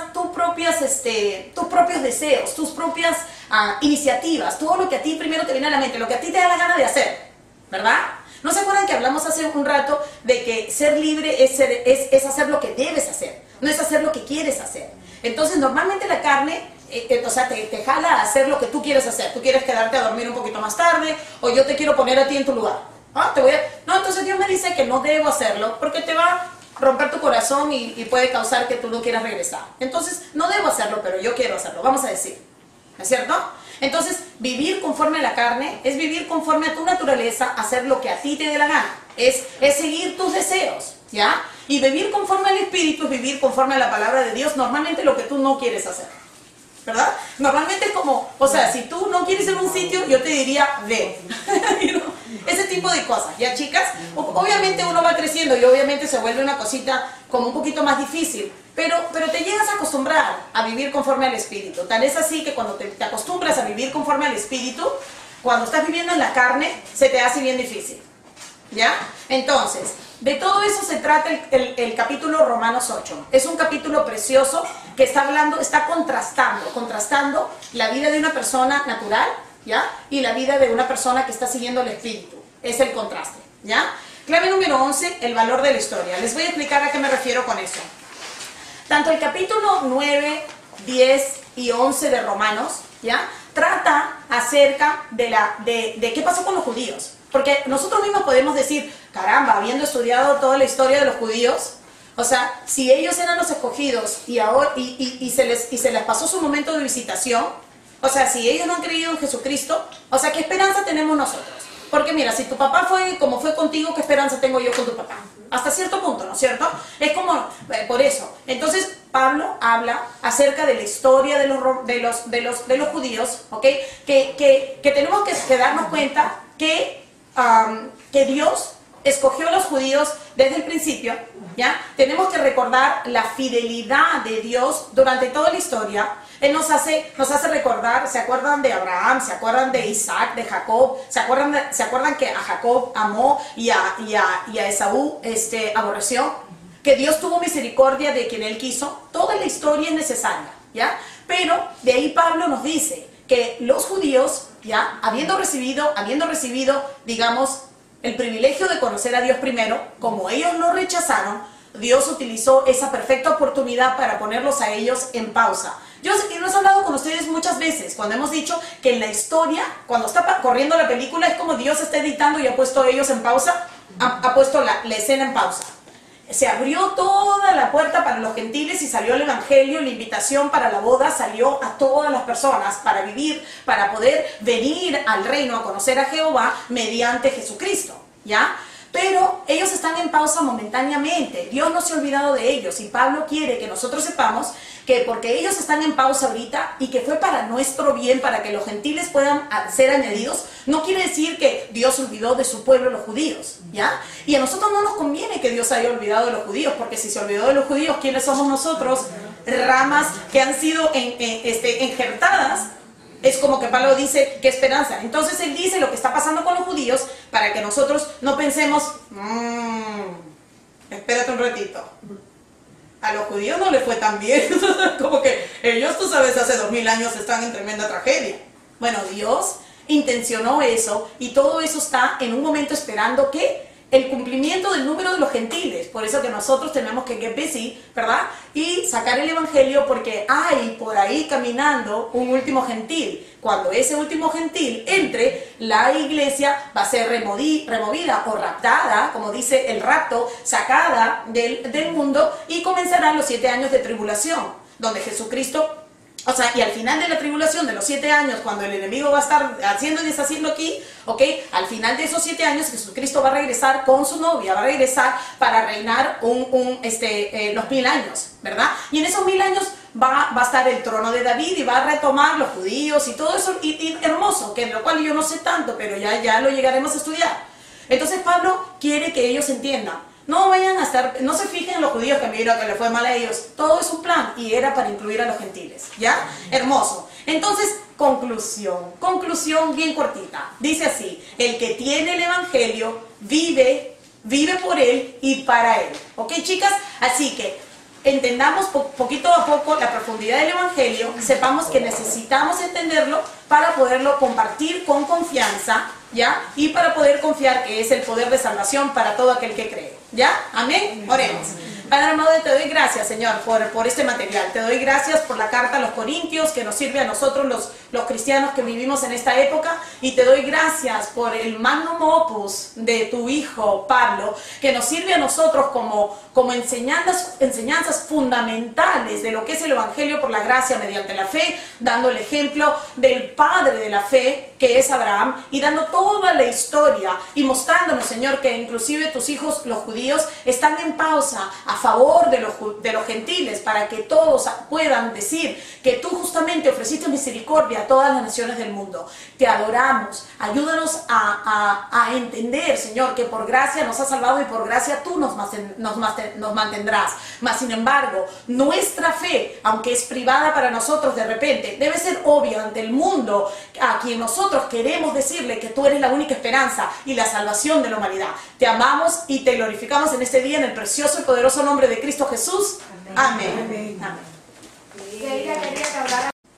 deseos, tus propias iniciativas, todo lo que a ti primero te viene a la mente, lo que a ti te da la gana de hacer, ¿verdad? ¿No se acuerdan que hablamos hace un rato de que ser libre es hacer lo que debes hacer, no es hacer lo que quieres hacer? Entonces, normalmente la carne, te jala a hacer lo que tú quieres hacer. Tú quieres quedarte a dormir un poquito más tarde, o yo te quiero poner a ti en tu lugar. No, entonces Dios me dice que no debo hacerlo, porque te va a romper tu corazón y puede causar que tú no quieras regresar. Entonces, no debo hacerlo, pero yo quiero hacerlo, vamos a decir. ¿No es cierto? Entonces, vivir conforme a la carne es vivir conforme a tu naturaleza, hacer lo que a ti te dé la gana. Es seguir tus deseos, ¿ya? Y vivir conforme al Espíritu es vivir conforme a la palabra de Dios, normalmente lo que tú no quieres hacer, ¿verdad? Normalmente es como, o sea, si tú no quieres ir a un sitio, yo te diría, ve. Ese tipo de cosas, ¿ya, chicas? Obviamente uno va creciendo y obviamente se vuelve una cosita como un poquito más difícil, pero te llegas a acostumbrar a vivir conforme al Espíritu. Tal es así que cuando te acostumbras a vivir conforme al Espíritu, cuando estás viviendo en la carne, se te hace bien difícil, ¿ya? Entonces, de todo eso se trata el capítulo Romanos 8. Es un capítulo precioso que está contrastando la vida de una persona natural, ¿ya? Y la vida de una persona que está siguiendo el Espíritu. Es el contraste, ¿ya? Clave número 11, el valor de la historia. Les voy a explicar a qué me refiero con eso. Tanto el capítulo 9, 10 y 11 de Romanos, ¿ya? Trata acerca de qué pasó con los judíos. Porque nosotros mismos podemos decir, caramba, habiendo estudiado toda la historia de los judíos, o sea, si ellos eran los escogidos y se les pasó su momento de visitación, o sea, si ellos no han creído en Jesucristo, o sea, ¿qué esperanza tenemos nosotros? Porque mira, si tu papá fue como fue contigo, ¿qué esperanza tengo yo con tu papá? Hasta cierto punto, ¿no es cierto? Es como, por eso. Entonces, Pablo habla acerca de la historia de los judíos, ¿ok? Que tenemos que darnos cuenta que Dios escogió a los judíos desde el principio, ¿ya? Tenemos que recordar la fidelidad de Dios durante toda la historia. Él nos hace recordar, ¿se acuerdan de Abraham? ¿Se acuerdan de Isaac, de Jacob? ¿Se acuerdan que a Jacob amó y a Esaú aborreció? Que Dios tuvo misericordia de quien Él quiso. Toda la historia es necesaria, ¿ya? Pero de ahí Pablo nos dice que los judíos, ¿ya? Habiendo recibido, digamos, el privilegio de conocer a Dios primero, como ellos lo rechazaron, Dios utilizó esa perfecta oportunidad para ponerlos a ellos en pausa. Yo sé que hemos hablado con ustedes muchas veces cuando hemos dicho que en la historia, cuando está corriendo la película, es como Dios está editando y ha puesto a ellos en pausa, ha puesto la escena en pausa. se abrió toda la puerta para los gentiles y salió el evangelio, la invitación para la boda salió a todas las personas para vivir, para poder venir al reino a conocer a Jehová mediante Jesucristo, ¿ya? Pero ellos están en pausa momentáneamente. Dios no se ha olvidado de ellos y Pablo quiere que nosotros sepamos que porque ellos están en pausa ahorita y que fue para nuestro bien, para que los gentiles puedan ser añadidos, no quiere decir que Dios olvidó de su pueblo, los judíos, ¿ya? Y a nosotros no nos conviene que Dios haya olvidado de los judíos, porque si se olvidó de los judíos, ¿quiénes somos nosotros? Ramas que han sido injertadas. Es como que Pablo dice, ¿qué esperanza? Entonces él dice lo que está pasando con los judíos para que nosotros no pensemos, espérate un ratito. A los judíos no les fue tan bien, como que ellos, tú sabes, hace 2000 años están en tremenda tragedia. Bueno, Dios intencionó eso y todo eso está en un momento esperando que el cumplimiento del número de los gentiles. Por eso que nosotros tenemos que get busy, ¿verdad? Y sacar el evangelio porque hay por ahí caminando un último gentil. Cuando ese último gentil entre, la iglesia va a ser removida o raptada, como dice el rapto, sacada del mundo y comenzarán los 7 años de tribulación, donde Jesucristo... O sea, y al final de la tribulación de los 7 años, cuando el enemigo va a estar haciendo y deshaciendo aquí, ¿ok? Al final de esos 7 años, Jesucristo va a regresar con su novia, va a regresar para reinar los 1000 años, ¿verdad? Y en esos 1000 años va a estar el trono de David y va a retomar los judíos y todo eso, y hermoso, que en lo cual yo no sé tanto, pero ya lo llegaremos a estudiar. Entonces Pablo quiere que ellos entiendan. No vayan a estar, no se fijen en los judíos que mira que le fue mal a ellos. Todo es un plan y era para incluir a los gentiles, ¿ya? Hermoso. Entonces, conclusión bien cortita. Dice así, el que tiene el evangelio vive por él y para él. ¿Ok, chicas? Así que entendamos poquito a poco la profundidad del evangelio, sepamos que necesitamos entenderlo para poderlo compartir con confianza, ¿ya? Y para poder confiar que es el poder de salvación para todo aquel que cree, ¿ya? Amén. Oremos. Padre amado, te doy gracias, Señor, por este material. Te doy gracias por la carta a los Corintios que nos sirve a nosotros los cristianos que vivimos en esta época. Y te doy gracias por el magnum opus de tu hijo Pablo, que nos sirve a nosotros como enseñanzas fundamentales de lo que es el Evangelio por la gracia mediante la fe, dando el ejemplo del padre de la fe, que es Abraham, y dando toda la historia y mostrándonos, Señor, que inclusive tus hijos, los judíos, están en pausa a favor de los gentiles, para que todos puedan decir que tú justamente ofreciste misericordia a todas las naciones del mundo. Te adoramos, ayúdanos a entender, Señor, que por gracia nos has salvado y por gracia tú nos mantendrás. Mas sin embargo, nuestra fe, aunque es privada para nosotros de repente, debe ser obvia ante el mundo, a quien nosotros queremos decirle que tú eres la única esperanza y la salvación de la humanidad. Te amamos y te glorificamos en este día en el precioso y poderoso nombre de Cristo Jesús. Amén. Amén. Ella quería que hablara